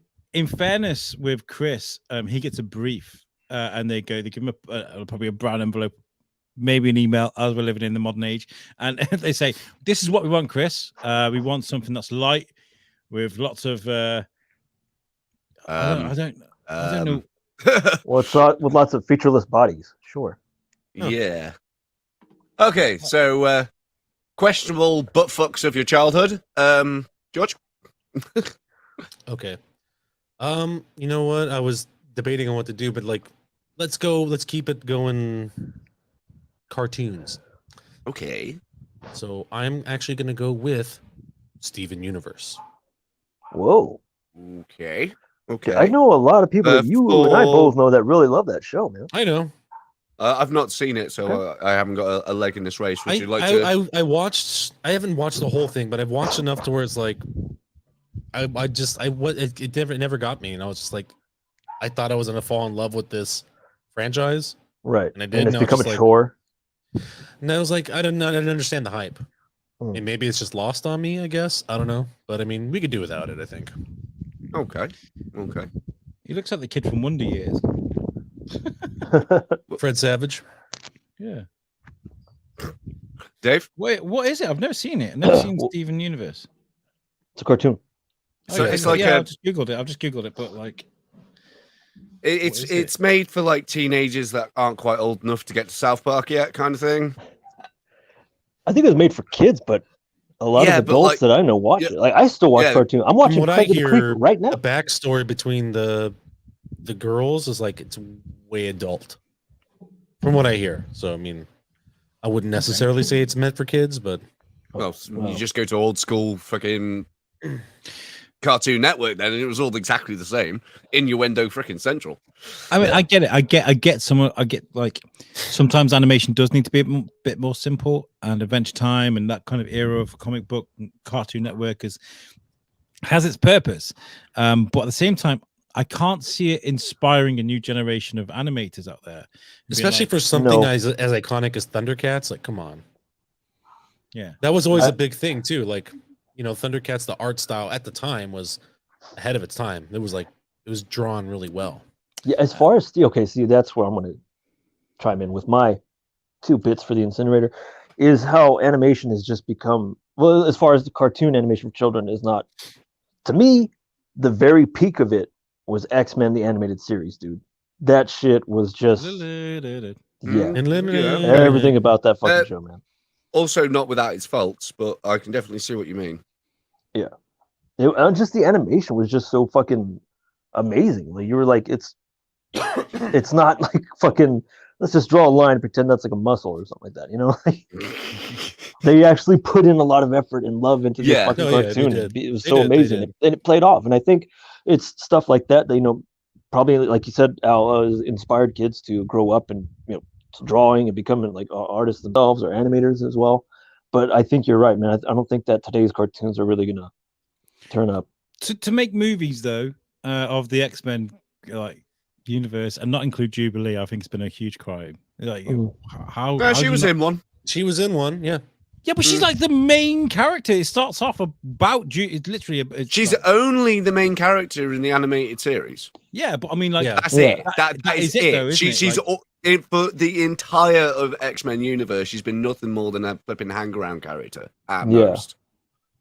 fairness with Chris, he gets a brief, and they give him probably a brown envelope, maybe an email, as we're living in the modern age, and they say, "This is what we want, Chris. We want something that's light with lots of." I don't know. Well, it's not with lots of featureless bodies. Sure. Yeah. Okay, so questionable butt fucks of your childhood. George? Okay. You know what? I was debating on what to do, but like, let's keep it going. Cartoons. Okay. So I'm actually gonna go with Steven Universe. Whoa. Okay. Okay. I know a lot of people. You and I for- both know that really love that show, man. I know. I've not seen it, so I haven't got a leg in this race. Would I, you like to? I watched. I haven't watched the whole thing, but I've watched enough to where it's like, it never got me, and I was just like, I thought I was gonna fall in love with this franchise, Right. and I And didn't. it's I was become a just like- chore. And I was like, I didn't understand the hype. Hmm. And maybe it's just lost on me, I guess. I don't know. But I mean, we could do without it, I think. Okay. Okay. He looks like the kid from Wonder Years. Fred Savage. Yeah. Dave? Wait, what is it? I've never seen it. I've never seen Well- Steven Universe. It's a cartoon. So yeah, it's like yeah, a- I've just googled it, but like, It's What is it's made for like teenagers that aren't quite old enough to get to South Park yet, kind of thing. I think it was made for kids, but a lot Yeah, of but, adults like- that I know watch yeah. it. Like I still watch Yeah. cartoon. I'm watching what I Craig the hear, Creeper right now. The backstory between the girls is like it's way adult. From what I hear. So I mean, I wouldn't necessarily say it's meant for kids, but Well, wow. you just go to old school fucking Cartoon Network then, and it was all exactly the same. Innuendo freaking central. I mean, I get it. I get some. I get like sometimes animation does need to be a bit more simple, and Adventure Time and that kind of era of comic book and Cartoon Network is has its purpose, but at the same time, I can't see it inspiring a new generation of animators out there, Especially like, for something No. as iconic as Thundercats. Like, come on. yeah. That was always a big thing too. Like, Thundercats, the art style at the time was ahead of its time. It was drawn really well. Yeah, as far as see, that's where I'm going to chime in with my 2 bits for the incinerator, is how animation has just become, well, as far as the cartoon animation for children is not, to me, the very peak of it was X-Men the animated series, dude. That shit was just yeah, everything about that fucking show, man. Also, not without its faults, but I can definitely see what you mean. Yeah, just the animation was just so fucking amazing. Like, you were like, it's not like fucking, let's just draw a line and pretend that's like a muscle or something like that, Like, they actually put in a lot of effort and love into this fucking cartoon. It was so amazing, and it played off. And I think it's stuff like that probably, like you said, Al, inspired kids to grow up and drawing and becoming like artists themselves or animators as well. But I think you're right, man. I don't think that today's cartoons are really gonna turn up. To make movies though of the X-Men like universe and not include Jubilee, I think it's been a huge crime. Like, how she was in one. She was in one, yeah. Yeah, but she's like the main character. It starts off about it's literally. She's only the main character in the animated series. Yeah, but I mean, like that's it. That is it. Though, she's for the entire of X-Men universe. She's been nothing more than a flipping hang-around character at most.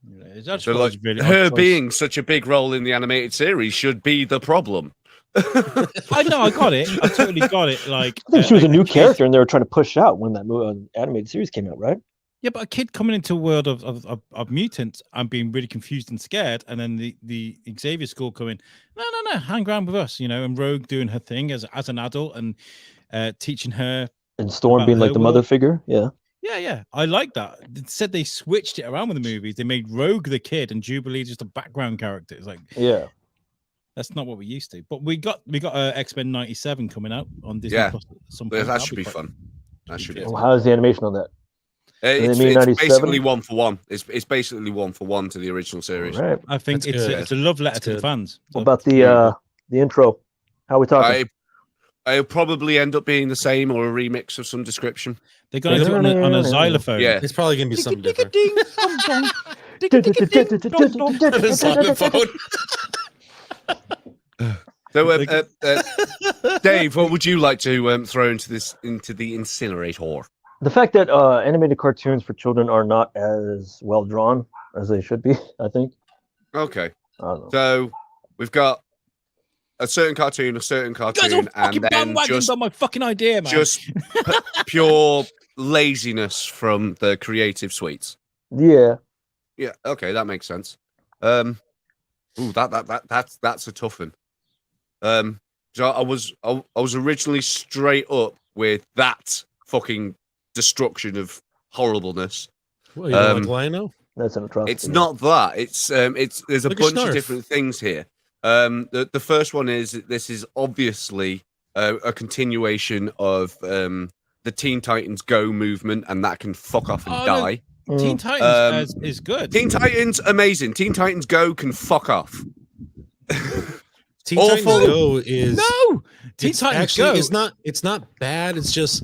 Yeah, so like, really her being such a big role in the animated series should be the problem. I know, I got it. I totally got it. Like, I think she was a new character, and they were trying to push out when that animated series came out, right? Yeah, but a kid coming into a world of mutants and being really confused and scared, and then the Xavier School coming, no, hang around with us, and Rogue doing her thing as an adult and teaching her, and Storm being like the mother figure, yeah. Yeah, I like that. It said they switched it around with the movies. They made Rogue the kid and Jubilee just a background character. It's like, yeah, that's not what we used to. But we got X-Men 97 coming out on Disney Plus at some point. That should be fun. That should be. Well, how's the animation on that? It's basically 1 for 1. It's basically 1 for 1 to the original series. Right. I think it's a love letter to the fans. What about the intro? How are we talking? I'll probably end up being the same or a remix of some description. They're going to do it on a xylophone. Yeah, it's probably going to be something different. So, Dave, what would you like to throw into the incinerator? The fact that animated cartoons for children are not as well drawn as they should be, I think. Okay. I don't know. So we've got a certain cartoon, and then just on my fucking idea, man. Just pure laziness from the creative suites. Yeah. Yeah. Okay, that makes sense. Ooh, that's a tough one. So I was originally straight up with that fucking destruction of horribleness. Well, you don't like Lionel? That's an atrocity. It's not that. It's there's a bunch of different things here. The first one is this is obviously a continuation of the Teen Titans Go movement, and that can fuck off and die. No. Teen Titans is good. Teen Titans amazing. Teen Titans Go can fuck off. Teen Titans Go is Teen Titans Go. It's not bad. It's just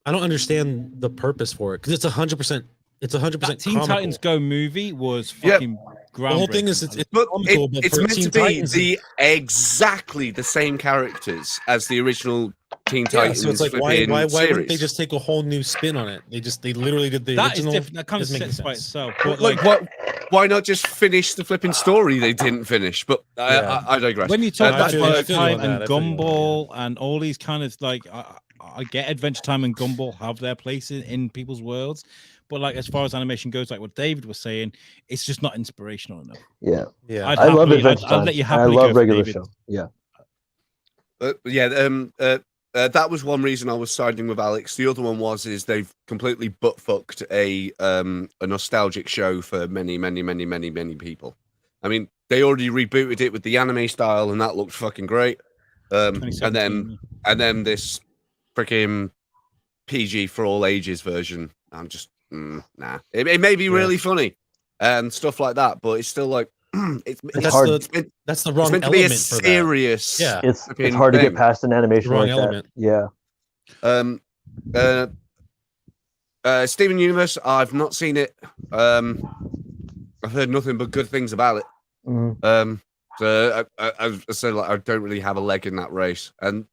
I don't understand the purpose for it because it's 100%. It's 100% Teen Titans Go movie was fucking groundbreaking. The whole thing is it's meant to be exactly the same characters as the original Teen Titans. So it's like why wouldn't they just take a whole new spin on it? They literally did the original. Is different. That kind of sits by itself. But why not just finish the flipping story they didn't finish? But I digress. When you talk about Adventure Time and Gumball and all these kind of like, I get Adventure Time and Gumball have their place in people's worlds. But like as far as animation goes, like what David was saying, it's just not inspirational enough. Yeah. I love Adventure Time. I'd let you happily I love go regular David. show. Yeah. That was one reason I was siding with Alex. The other one is they've completely butt fucked a nostalgic show for many people. I mean, they already rebooted it with the anime style, and that looked fucking great. And then this freaking PG for all ages version. I'm just nah. It may be really funny and stuff like that, but it's still like hard. That's the wrong meant to be a element for that. serious. Yeah. It's fucking hard to thing. get past an animation Wrong like element. that. Yeah. Steven Universe, I've not seen it. I've heard nothing but good things about it. Mhm. So I said, like, I don't really have a leg in that race. And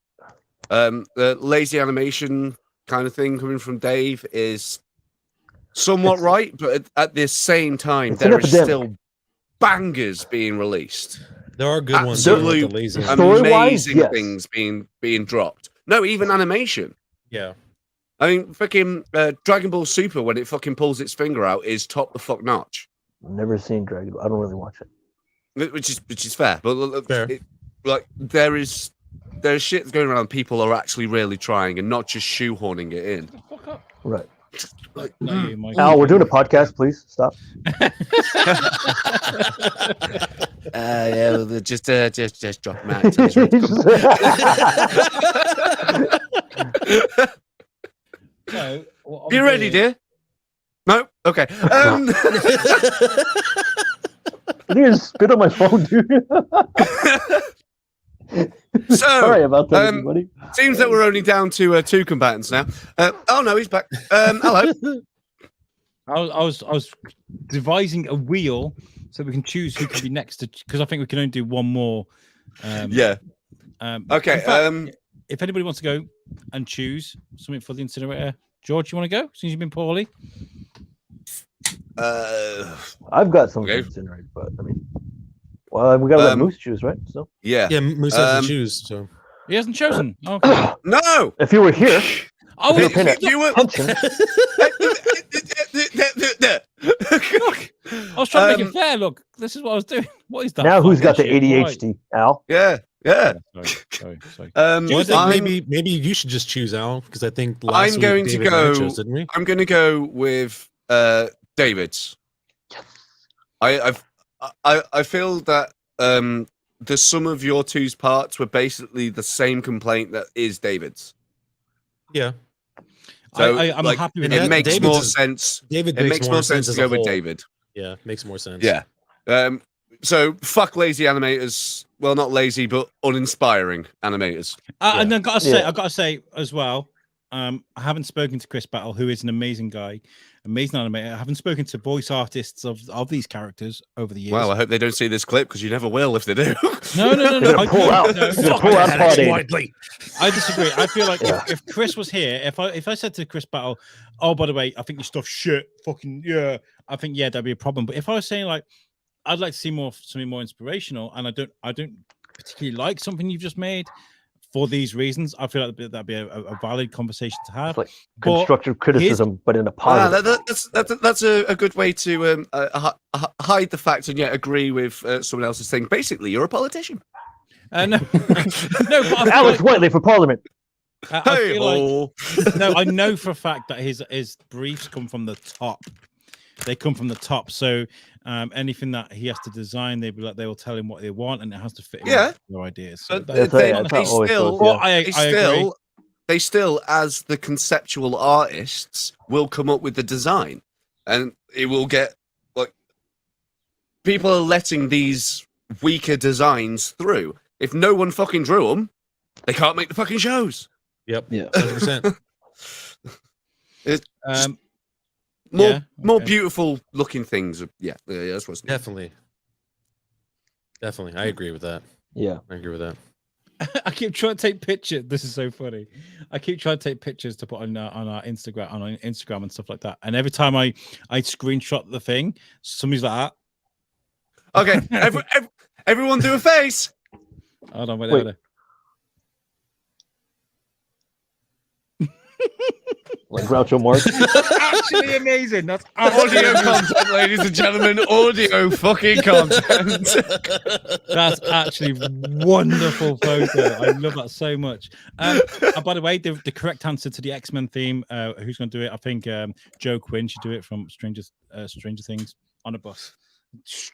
the lazy animation kind of thing coming from Dave is somewhat right, but at the same time, it's an there is epidemic. still bangers being released. There are good ones. Absolute With the lazy. Story-wise, amazing yes. things being dropped. No, even animation. Yeah. I mean, fucking Dragon Ball Super, when it fucking pulls its finger out, is top the fuck notch. Never seen Dragon Ball. I don't really watch it. Which is fair, but Fair. Like there's shit that's going around. People are actually really trying and not just shoehorning it in. Right. Like, Not you, Mike. Al, we're doing a podcast. Please stop. yeah, well, just drop him out. So, what I'm You ready, doing- dear? No. Okay. You just spit on my phone, dude. So, Sorry about that, um, everybody. seems that we're only down to 2 combatants now. Oh no, he's back. Hello. I was devising a wheel so we can choose who can be next to, because I think we can only do one more. Yeah. Okay. in fact, if anybody wants to go and choose something for the incinerator, George, you want to go since you've been poorly? I've got some okay. incinerated, but I mean, well, we gotta let Moose choose, right? So Yeah. Yeah, Moose has to choose. So He hasn't chosen. Okay. No. if you were here, Oh, if you were paying You were. attention, look, I was trying to make it fair. Look, this is what I was doing. What is that? now who's got the fucking shit? Right. ADHD, Al? Yeah. Sorry. I think I'm- maybe you should just choose Al, because I think last I'm week going to David and I go- chose, didn't we? I'm going to go with David's. I feel that the sum of your two's parts were basically the same complaint that is David's. Yeah. So I'm like, happy with it that. makes David's more is- sense. David It makes more sense as to a go with whole. David. Yeah, makes more sense. Yeah. So fuck lazy animators. Well, not lazy, but uninspiring animators. And I've got to Yeah. say as well, I haven't spoken to Chris Battle, who is an amazing guy, amazing animator. I haven't spoken to voice artists of these characters over the years. Well, I hope they don't see this clip because you never will if they do. No. They're gonna pull out. They're gonna pull out part eight. I disagree. I feel like Yeah. if Chris was here, if I said to Chris Battle, oh, by the way, I think your stuff's shit, fucking yeah, I think that'd be a problem. But if I was saying like, I'd like to see something more inspirational, and I don't particularly like something you've just made for these reasons, I feel like that'd be a valid conversation to have. It's like But constructive criticism, but in a positive. That's a good way to hide the fact and yet agree with someone else's thing. Basically, you're a politician. no, no, but I feel Alex like, Whiteley for Parliament. I Hey, feel like ho. no, I know for a fact that his briefs come from the top. They come from the top. So anything that he has to design, they will tell him what they want, and it has to fit in Yeah. with their ideas. So But That's they, right, that's they how it always still, goes, yeah. I agree. they still, as the conceptual artists, will come up with the design, and it will get like people are letting these weaker designs through. If no one fucking drew them, they can't make the fucking shows. Yep. Yeah. 100%. More, Yeah, more okay. beautiful looking things. Yeah, that's what's Definitely. I agree with that. Yeah. I agree with that. I keep trying to take pictures. This is so funny. I keep trying to take pictures to put on our Instagram and stuff like that. And every time I screenshot the thing, somebody's like that. Okay. Everyone do a face. Hold on, Wait. wait. Like Groucho Marx. Actually amazing. That's Audio content, ladies and gentlemen. Audio fucking content. That's actually wonderful photo. I love that so much. By the way, the correct answer to the X-Men theme, who's going to do it? I think Joe Quinn should do it from Stranger Things on a bus. That's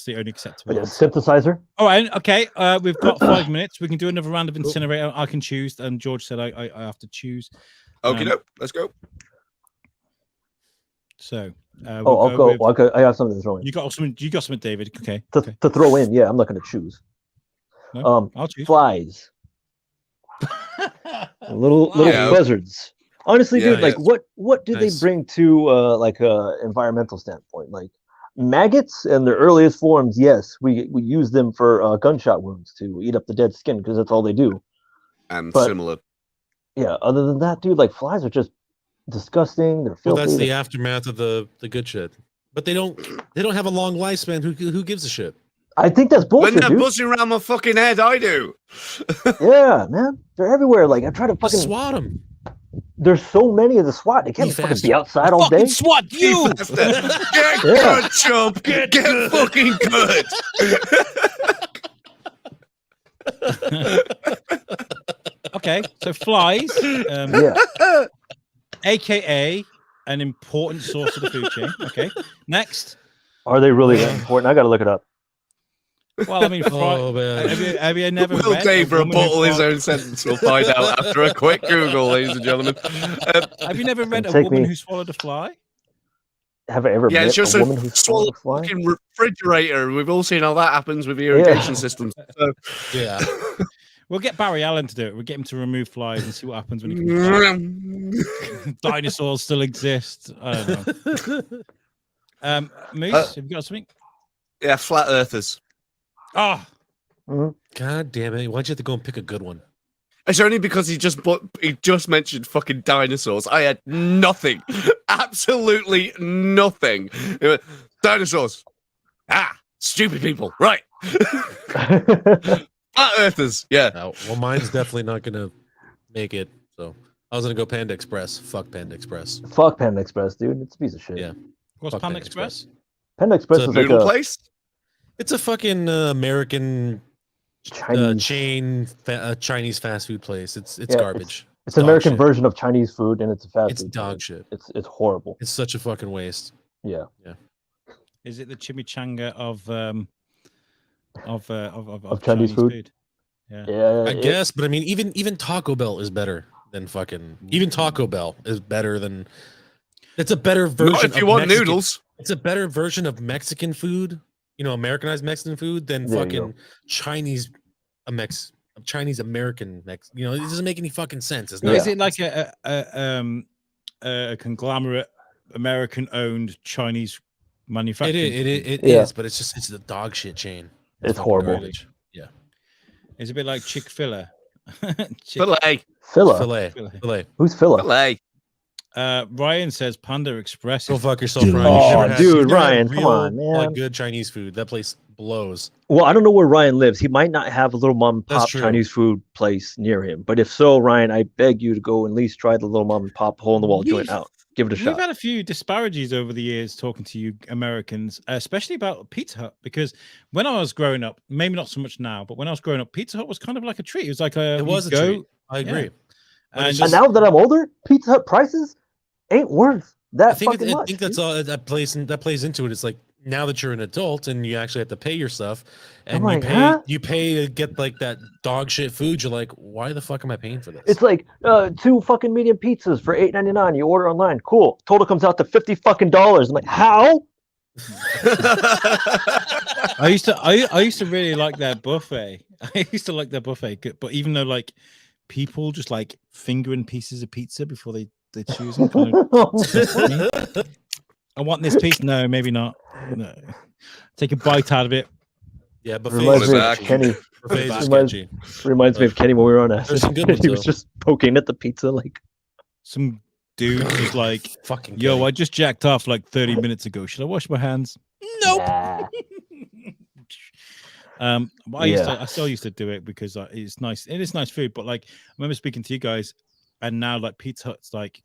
the only acceptable answer. Synthesizer. All right, okay. We've got 5 minutes. We can do another round of incinerator. I can choose, and George said I have to choose. Okay, no, let's go. So I'll go. I have something to throw in. You got something, David. Okay. To throw in, yeah, I'm not going to choose. No, I'll choose. Flies. little buzzards. Honestly, dude, like what do they bring to like a environmental standpoint? Like maggots in their earliest forms, yes, we use them for gunshot wounds to eat up the dead skin because that's all they do. And But, similar. Yeah, other than that, dude, like flies are just disgusting. They're filthy. Well, that's the aftermath of the good shit. But they don't have a long lifespan. Who gives a shit? I think that's bullshit, When they're dude. buzzing around my fucking head, I do. Yeah, man, they're everywhere. Like I try to fucking swat them. There's so many of the SWAT. They can't fucking be outside all day. SWAT you. Get good, chump. Get fucking good. Okay, so flies, aka an important source of the food chain. Okay, next. Are they really that important? I gotta look it up. Well, I mean, have you never Will read Dave rebuttal his own sentence? We'll find out after a quick Google, ladies and gentlemen. Have you never read a woman who swallowed a fly? Have I ever met just a woman who swallowed a fly? Fucking refrigerator. We've all seen how that happens with irrigation systems. So. Yeah. We'll get Barry Allen to do it. We'll get him to remove flies and see what happens when he comes back. Dinosaurs still exist. I don't know. Moose, have you got something? Yeah, flat earthers. Oh, God damn it! Why'd you have to go and pick a good one? It's only because he just mentioned fucking dinosaurs. I had nothing, absolutely nothing. Dinosaurs. Stupid people. Right. Flat earthers. Yeah. Well, mine's definitely not gonna make it. So I was gonna go Panda Express. Fuck Panda Express. Fuck Panda Express, dude. It's a piece of shit. Yeah. What's Panda Express? Panda Express is like a place. It's a fucking American chain Chinese fast food place. It's garbage. It's an American version of Chinese food, and it's a fast food. It's dog shit. It's horrible. It's such a fucking waste. Yeah. Is it the chimichanga of Chinese food? Yeah. I guess, but I mean, even Taco Bell is better than fucking. Even Taco Bell is better than. It's a better version. Not if you want noodles. It's a better version of Mexican food. Americanized Mexican food than fucking Chinese American Mexican. It doesn't make any fucking sense. Is it like a conglomerate American-owned Chinese manufacturing? It is, but it's a dog shit chain. It's horrible. Garbage. Yeah, it's a bit like Chick-fil-A. Filet. Who's Phila? Filet. Ryan says Panda Express. Go fuck yourself, Ryan. Oh, dude, Ryan, come on, man. Good Chinese food. That place blows. Well, I don't know where Ryan lives. He might not have a little mom and pop Chinese food place near him. But if so, Ryan, I beg you to go at least try the little mom and pop hole in the wall joint out. Give it a shot. We've had a few disparages over the years talking to you Americans, especially about Pizza Hut, because when I was growing up, maybe not so much now, but when I was growing up, Pizza Hut was kind of like a treat. It was like a treat. I agree. Yeah. And now that I'm older, Pizza Hut prices ain't worth that fucking much. I think that's all that plays into it. It's like now that you're an adult and you actually have to pay your stuff, and you pay to get like that dog shit food. You're like, why the fuck am I paying for this? It's like 2 fucking medium pizzas for $8.99. You order online, cool. Total comes out to $50 fucking. I'm like, how? I used to really like that buffet. I used to like that buffet, but even though like people just like fingering pieces of pizza before they choose them. I want this piece. No, maybe not. No. Take a bite out of it. Yeah, but reminds me of Kenny. Reminds me of Kenny when we were on acid. He was just poking at the pizza like some dude was like, "Fucking yo, I just jacked off like 30 minutes ago. Should I wash my hands?" Nope. I still used to do it because it's nice. It is nice food, but like I remember speaking to you guys, and now like Pizza Hut's like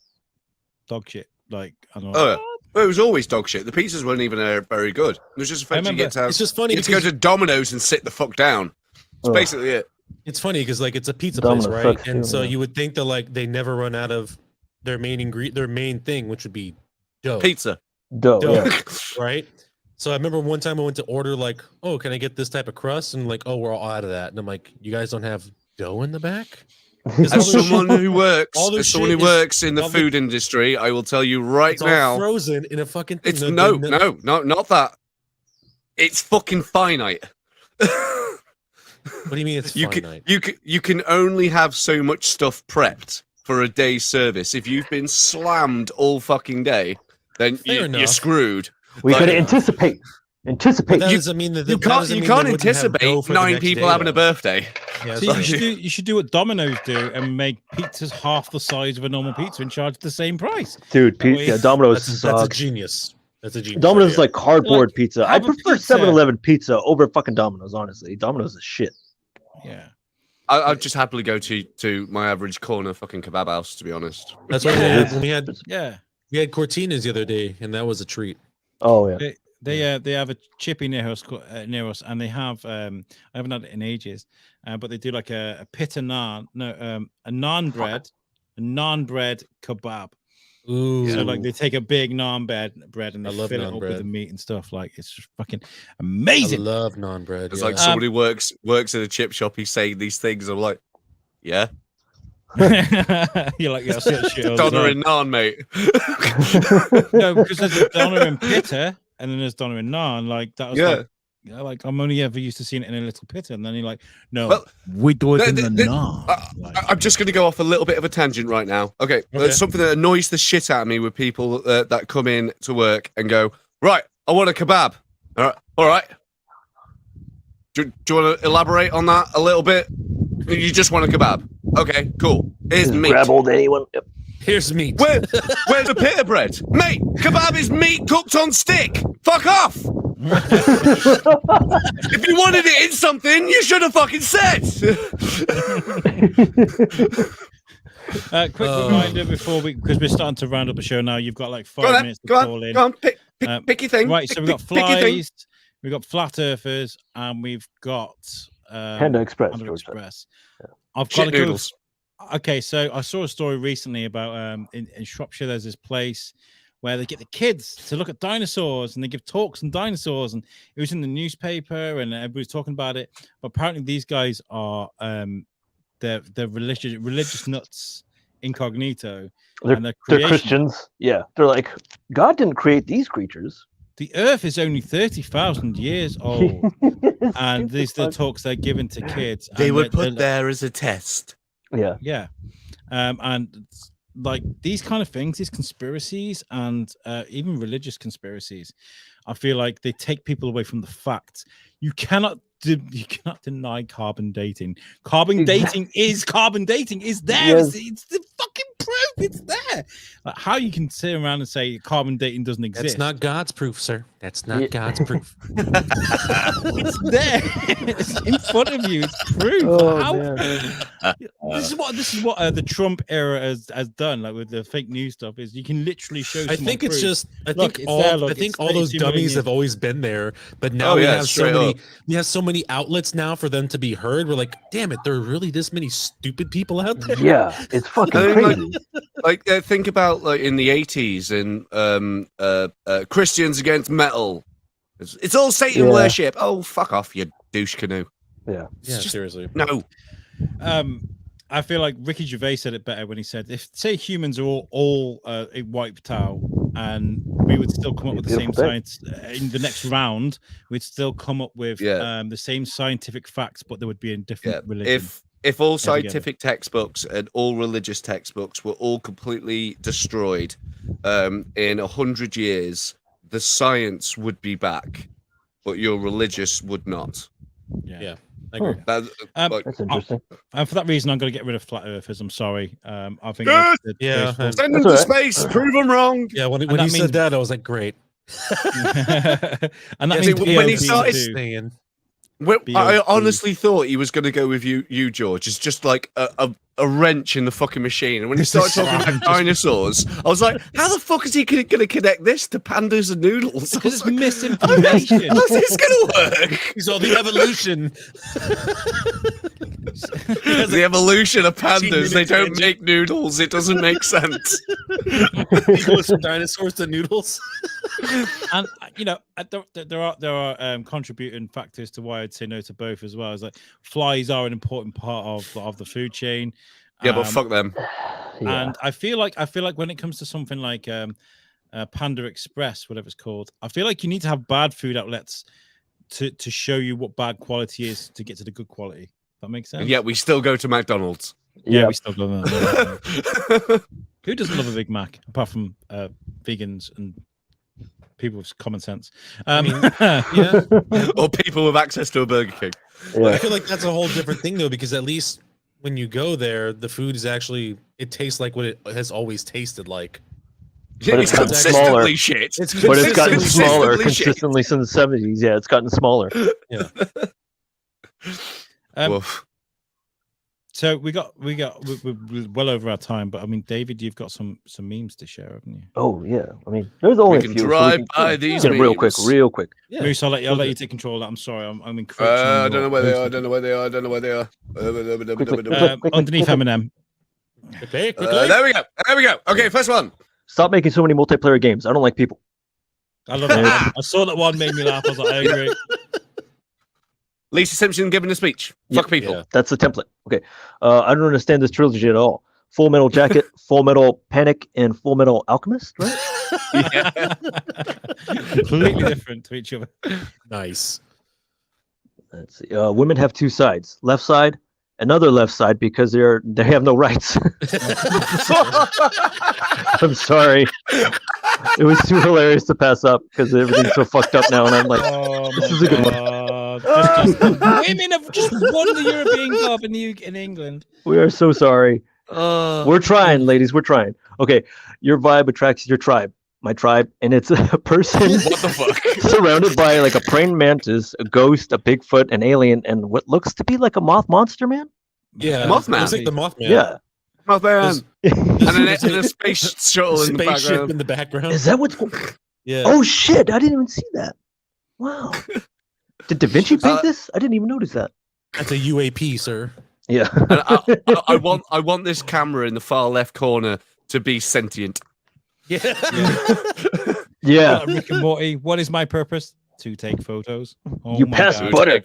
dog shit. Like I don't know. Oh, well, it was always dog shit. The pizzas weren't even very good. It was just eventually it's just funny. You get to go to Domino's and sit the fuck down. That's basically it. It's funny because like it's a pizza place, right? And so you would think that like they never run out of their main thing, which would be dough. Pizza. Dough. Yeah. Right? So I remember one time I went to order like, oh, can I get this type of crust? And like, oh, we're all out of that. And I'm like, you guys don't have dough in the back? It's all As their someone shit- who works, all their as someone who shit is- works in the all the- food industry, I will tell you right it's all now. frozen in a fucking thing. It's no, not that. It's fucking finite. What do you mean it's finite? You can only have so much stuff prepped for a day's service. If you've been slammed all fucking day, then Fair you're enough. screwed. We Like- could anticipate. But Anticipate. that doesn't mean that You can't anticipate 9 people having a birthday. Yeah, So you should do what Domino's do and make pizzas half the size of a normal pizza and charge the same price. Dude, Domino's that's a sucks. genius. That's a genius. Domino's is idea. like cardboard pizza. I have a prefer pizza. 7-Eleven pizza over fucking Domino's, honestly. Domino's is shit. Yeah. I'd just happily go to my average corner fucking kebab house, to be honest. That's what Yeah. we had. Yeah. We had Cortinas the other day, and that was a treat. Oh, yeah. They have a chippy near us, and they have I haven't had it in ages, but they do like a pita naan, a naan bread kebab. Ooh, So like they take a big naan bread and I they love fill it naan up bread. with the meat and stuff. Like it's just fucking I amazing. love naan bread. It's yeah. like somebody works at a chip shop. He's saying these things. I'm like, yeah, You're like, yeah, I see that shit all the Donna time. and naan, mate. No, because there's a doner and pita, and then there's doner and naan. Like that was like I'm only ever used to seeing it in a little pita, and then you're like, no, Well, We do it in the- the the- naan. I'm just going to go off a little bit of a tangent right now. Okay, Okay. something that annoys the shit out of me with people that come in to work and go, right, I want a kebab. All right. Do you want to elaborate on that a little bit? You just want a kebab. Okay, cool. Here's Just meat. grab hold of anyone. Yep. Here's meat. Where's the pita bread? Mate, kebab is meat cooked on stick. Fuck off. If you wanted it in something, you should have fucking said. Quick reminder before because we're starting to round up the show now. You've got like 5 Go on, minutes to go call in. on, pick your thing. Right, so Pick- we've got pick your thing. flies, we've got flat earthers, and we've got Panda Express. Panda George said. Express. I've got Shit to go. noodles. Okay, so I saw a story recently about in Shropshire. There's this place where they get the kids to look at dinosaurs and they give talks on dinosaurs, and it was in the newspaper and everybody's talking about it. But apparently, these guys are they're religious nuts incognito. And They're creation- Christians. Yeah. They're like, God didn't create these creatures. The Earth is only 30,000 years old, and these are the talks they're giving to kids. They and were they're put there as a test. Yeah. Yeah. And like these kind of things, these conspiracies and even religious conspiracies, I feel like they take people away from the facts. You cannot deny carbon dating. Carbon dating is there. Yes. It's the fucking proof. It's there. Like, how you can sit around and say carbon dating doesn't exist? That's not God's proof, sir. That's not Yeah. God's proof. It's there. It's in front of you. It's proof. Oh, How- man. This is what the Trump era has done, like with the fake news stuff. Is you can literally show. I think it's proof. just. I Look, think it's all. there, look, I think it's all those 32 million dummies years. have always been there, but now Oh, we yeah, have so straight many. up. We have so many outlets now for them to be heard. We're like, damn it, there are really this many stupid people out there. Yeah. It's fucking I think, crazy. think about like in the 80s and Christians against metal. It's all Satan Yeah. worship. Oh, fuck off, you douche canoe. Yeah. Yeah, just- seriously. No. I feel like Ricky Gervais said it better when he said, "If say humans are all wiped out, and we would still come up with the same Beautiful science in the next round, we'd still come up with Yeah. the same scientific facts, but there would be a different Yeah. religion." If all together. scientific textbooks and all religious textbooks were all completely destroyed in 100 years, the science would be back, but your religious would not. Yeah, I agree. That, like, That's interesting. And for that reason, I'm going to get rid of flat earthers. I'm sorry. I think Good. Yeah, those- send them That's to all right. space. Prove them wrong. Yeah, when And you that means- said that, I was like, great. and that Yeah, means see, when he POV started too. Staying. Well, I BOP. honestly thought he was going to go with you, George. It's just like a wrench in the fucking machine. And when he started talking about dinosaurs, I was like, how the fuck is he going to connect this to pandas and noodles? I Because was it's like, misinformation. how's this going to work? He's all the evolution. The evolution of pandas. They don't tangent. make noodles. It doesn't make sense. He goes from dinosaurs to noodles. And you know, there are contributing factors to why I'd say no to both as well. Is like flies are an important part of the food chain. Yeah, but fuck them. Yeah. And I feel like when it comes to something like Panda Express, whatever it's called, I feel like you need to have bad food outlets to show you what bad quality is to get to the good quality. That makes sense. And yet we still go to McDonald's. Yeah, Yeah. we still love that. Who doesn't love a Big Mac apart from vegans and people with common sense? Yeah. Or people with access to a Burger King. Yeah. I feel like that's a whole different thing though, because at least when you go there, the food is actually it tastes like what it has always tasted like. But it's it's gotten consistently smaller. shit. It's But it's gotten smaller consistently shit. consistently since the 70s. Yeah, it's gotten smaller. Woof. So we're well over our time, but I mean, David, you've got some memes to share, haven't you? Oh yeah. I mean, there's only We a can few. so drive we by can these get them real quick, memes. real quick. Yeah. Moose, I'll let you take control of that. I'm sorry, I'm encroaching. on I don't your know where they are. I hosting. don't know where they are. I don't know where they are. Underneath Eminem. Quickly. There we go. There we go. Okay, first one. Stop making so many multiplayer games. I don't like people. I love that. I saw that one, made me laugh. I was like, I agree. Lisa Simpson giving a speech. Fuck people. Yeah. That's the template. Okay. I don't understand this trilogy at all. Full Metal Jacket, Full Metal Panic, and Full Metal Alchemist, right? Yeah. Completely different to each other. Nice. Let's see. Women have two sides. Left side, another left side because they have no rights. I'm sorry. It was too hilarious to pass up because everything's so fucked up now, and I'm like, Oh This my is a good one. God. Women have just won the European Cup in England. we are so sorry. We're trying, ladies. We're trying. Okay, your vibe attracts your tribe. My tribe, and it's a person What the fuck? surrounded by like a praying mantis, a ghost, a Bigfoot, an alien, and what looks to be like a moth monster man. Yeah. Mothman. Looks like the Mothman. Yeah. Mothman. There's- And a space shuttle in the spaceship background. in the background. Is that what's? Yeah. Oh shit! I didn't even see that. Wow. Did Da Vinci paint Uh, this? I didn't even notice that. That's a UAP, sir. Yeah. And I want this camera in the far left corner to be sentient. Yeah. Yeah. Rick and Morty, what is my purpose? To take photos. Oh You my passed God. butter.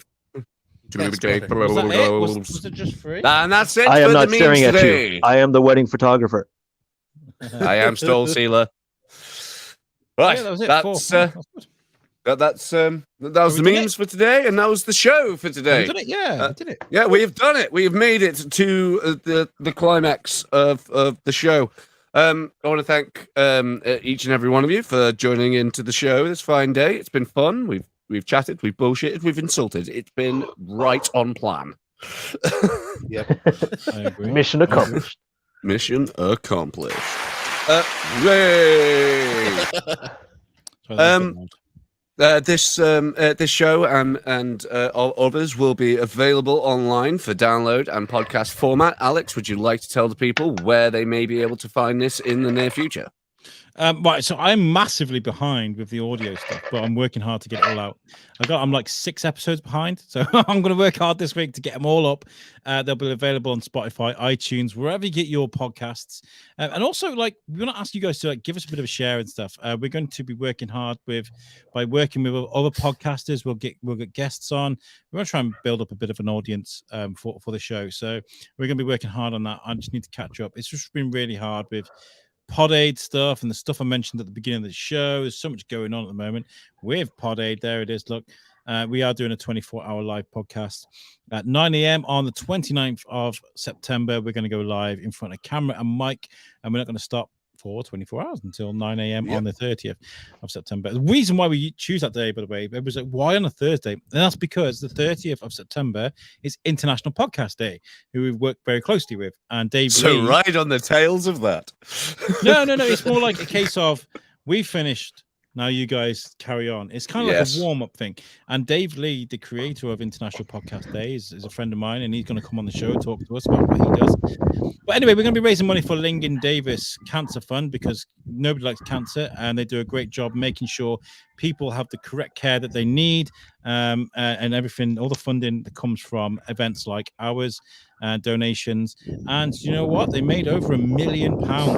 Was that it? Was it just free? And that's it I am for not the staring memes at today. you. I am the wedding photographer. I am Stole Sealer. Right, Yeah, that was it. that's Four. that was the we done memes for today, and that was the show for We today. did it, yeah, we did it. Yeah, we have done it. We have made it to the climax of the show. I want to thank each and every one of you for joining into the show this fine day. It's been fun. We've chatted, we've bullshitted, we've insulted. It's been right on plan. I agree. Mission accomplished. Mission accomplished. Yay! Sorry, This show and all others will be available online for download and podcast format. Alex, would you like to tell the people where they may be able to find this in the near future? Right, so I'm massively behind with the audio stuff, but I'm working hard to get it all out. I'm like 6 episodes behind, so I'm going to work hard this week to get them all up. They'll be available on Spotify, iTunes, wherever you get your podcasts. And also, like, we want to ask you guys to give us a bit of a share and stuff. We're going to be working hard by working with other podcasters. We'll get guests on. We're going to try and build up a bit of an audience for the show. So we're going to be working hard on that. I just need to catch up. It's just been really hard with Pod Aid stuff and the stuff I mentioned at the beginning of the show. There's so much going on at the moment with Pod Aid. There it is. Look, we are doing a 24-hour live podcast at 9 a.m. on the 29th of September. We're going to go live in front of camera and mic, and we're not going to stop for 24 hours until 9 a.m. on the 30th of September. The reason why we choose that day, by the way, it was like, why on a Thursday? And that's because the 30th of September is International Podcast Day, who we've worked very closely with. And Dave So Lee, right on the tails of that. no. It's more like a case of we finished. Now you guys carry on. It's kind of like a warm-up thing. And Dave Lee, the creator of International Podcast Day, is a friend of mine, and he's going to come on the show and talk to us about what he does. But anyway, we're going to be raising money for Lingen Davis Cancer Fund because nobody likes cancer, and they do a great job making sure people have the correct care that they need, and everything, all the funding that comes from events like ours, donations. And you know what? They made over £1 million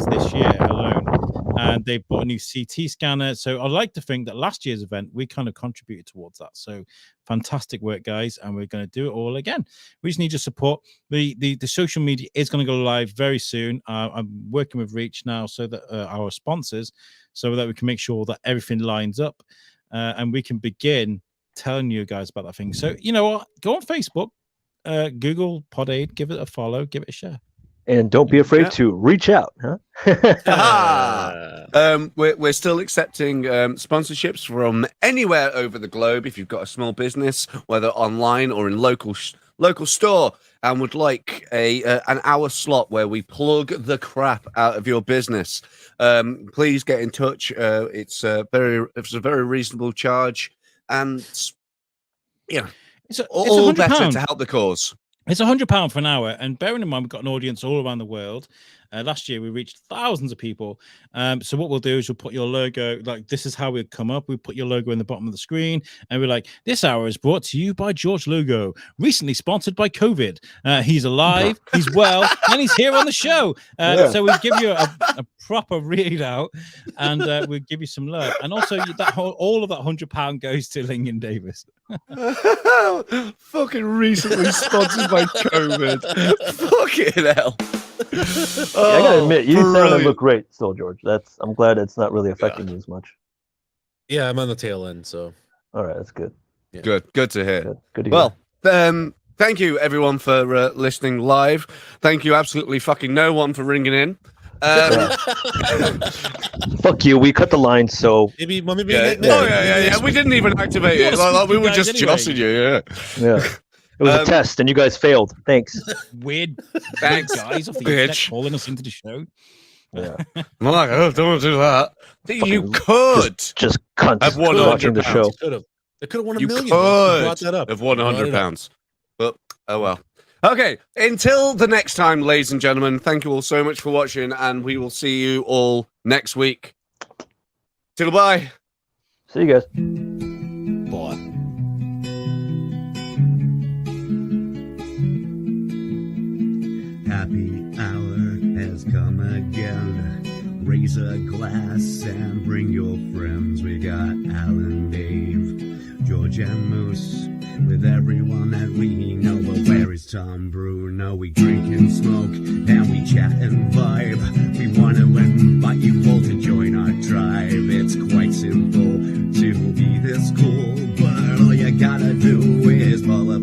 this year alone. and they've bought a new CT scanner. So I like to think that last year's event, we kind of contributed towards that. So fantastic work, guys. And we're going to do it all again. We just need your support. The social media is going to go live very soon. I'm working with Reach now so that our sponsors, so that we can make sure that everything lines up and we can begin telling you guys about that thing. So, you know what? Go on Facebook, Google Pod Aid, give it a follow, give it a share. And don't be afraid to reach out, huh? We're still accepting sponsorships from anywhere over the globe. If you've got a small business, whether online or in local store, and would like an hour slot where we plug the crap out of your business, please get in touch. It's a very reasonable charge, and yeah, it's all better £100 to help the cause. It's £100 for an hour, and bearing in mind we've got an audience all around the world. Last year we reached thousands of people. So what we'll do is we'll put your logo, like this is how we come up. We put your logo in the bottom of the screen, and we're like, this hour is brought to you by George Lugo, recently sponsored by COVID. He's alive, he's well, and he's here on the show. So we give you a proper read out, and we'll give you some love. And also all of that £100 goes to Lincoln Davis. Fucking recently sponsored by COVID. Fucking hell. I gotta admit, you sound and look great still, George. I'm glad it's not really affecting you as much. Yeah, I'm on the tail end, so all right, that's good. Yeah. Good to hear. Good to hear. Well, thank you everyone for listening live. Thank you absolutely fucking no one for ringing in. Fuck you. We cut the line, so maybe. Yeah. We didn't even activate it. Like, we were just jossing you. Yeah. It was a test, and you guys failed. Thanks. Weird Thanks, guys off the bitch. internet calling us into the show. Yeah. I'm like, don't want to do that. You could just cunt have won watching the show. They could have won $1 million. You brought that up. could have won £100. But oh well. Okay, until the next time, ladies and gentlemen, thank you all so much for watching, and we will see you all next week. Till bye. See you guys. Bye. Happy hour has come again. Raise a glass and bring your friends. We got Alan, Dave, George, and Moose. With everyone that we know. Well, where is Tom Bruno? We drink and smoke, and we chat and vibe. We want to invite you all to join our tribe. It's quite simple to be this cool, but all you gotta do is follow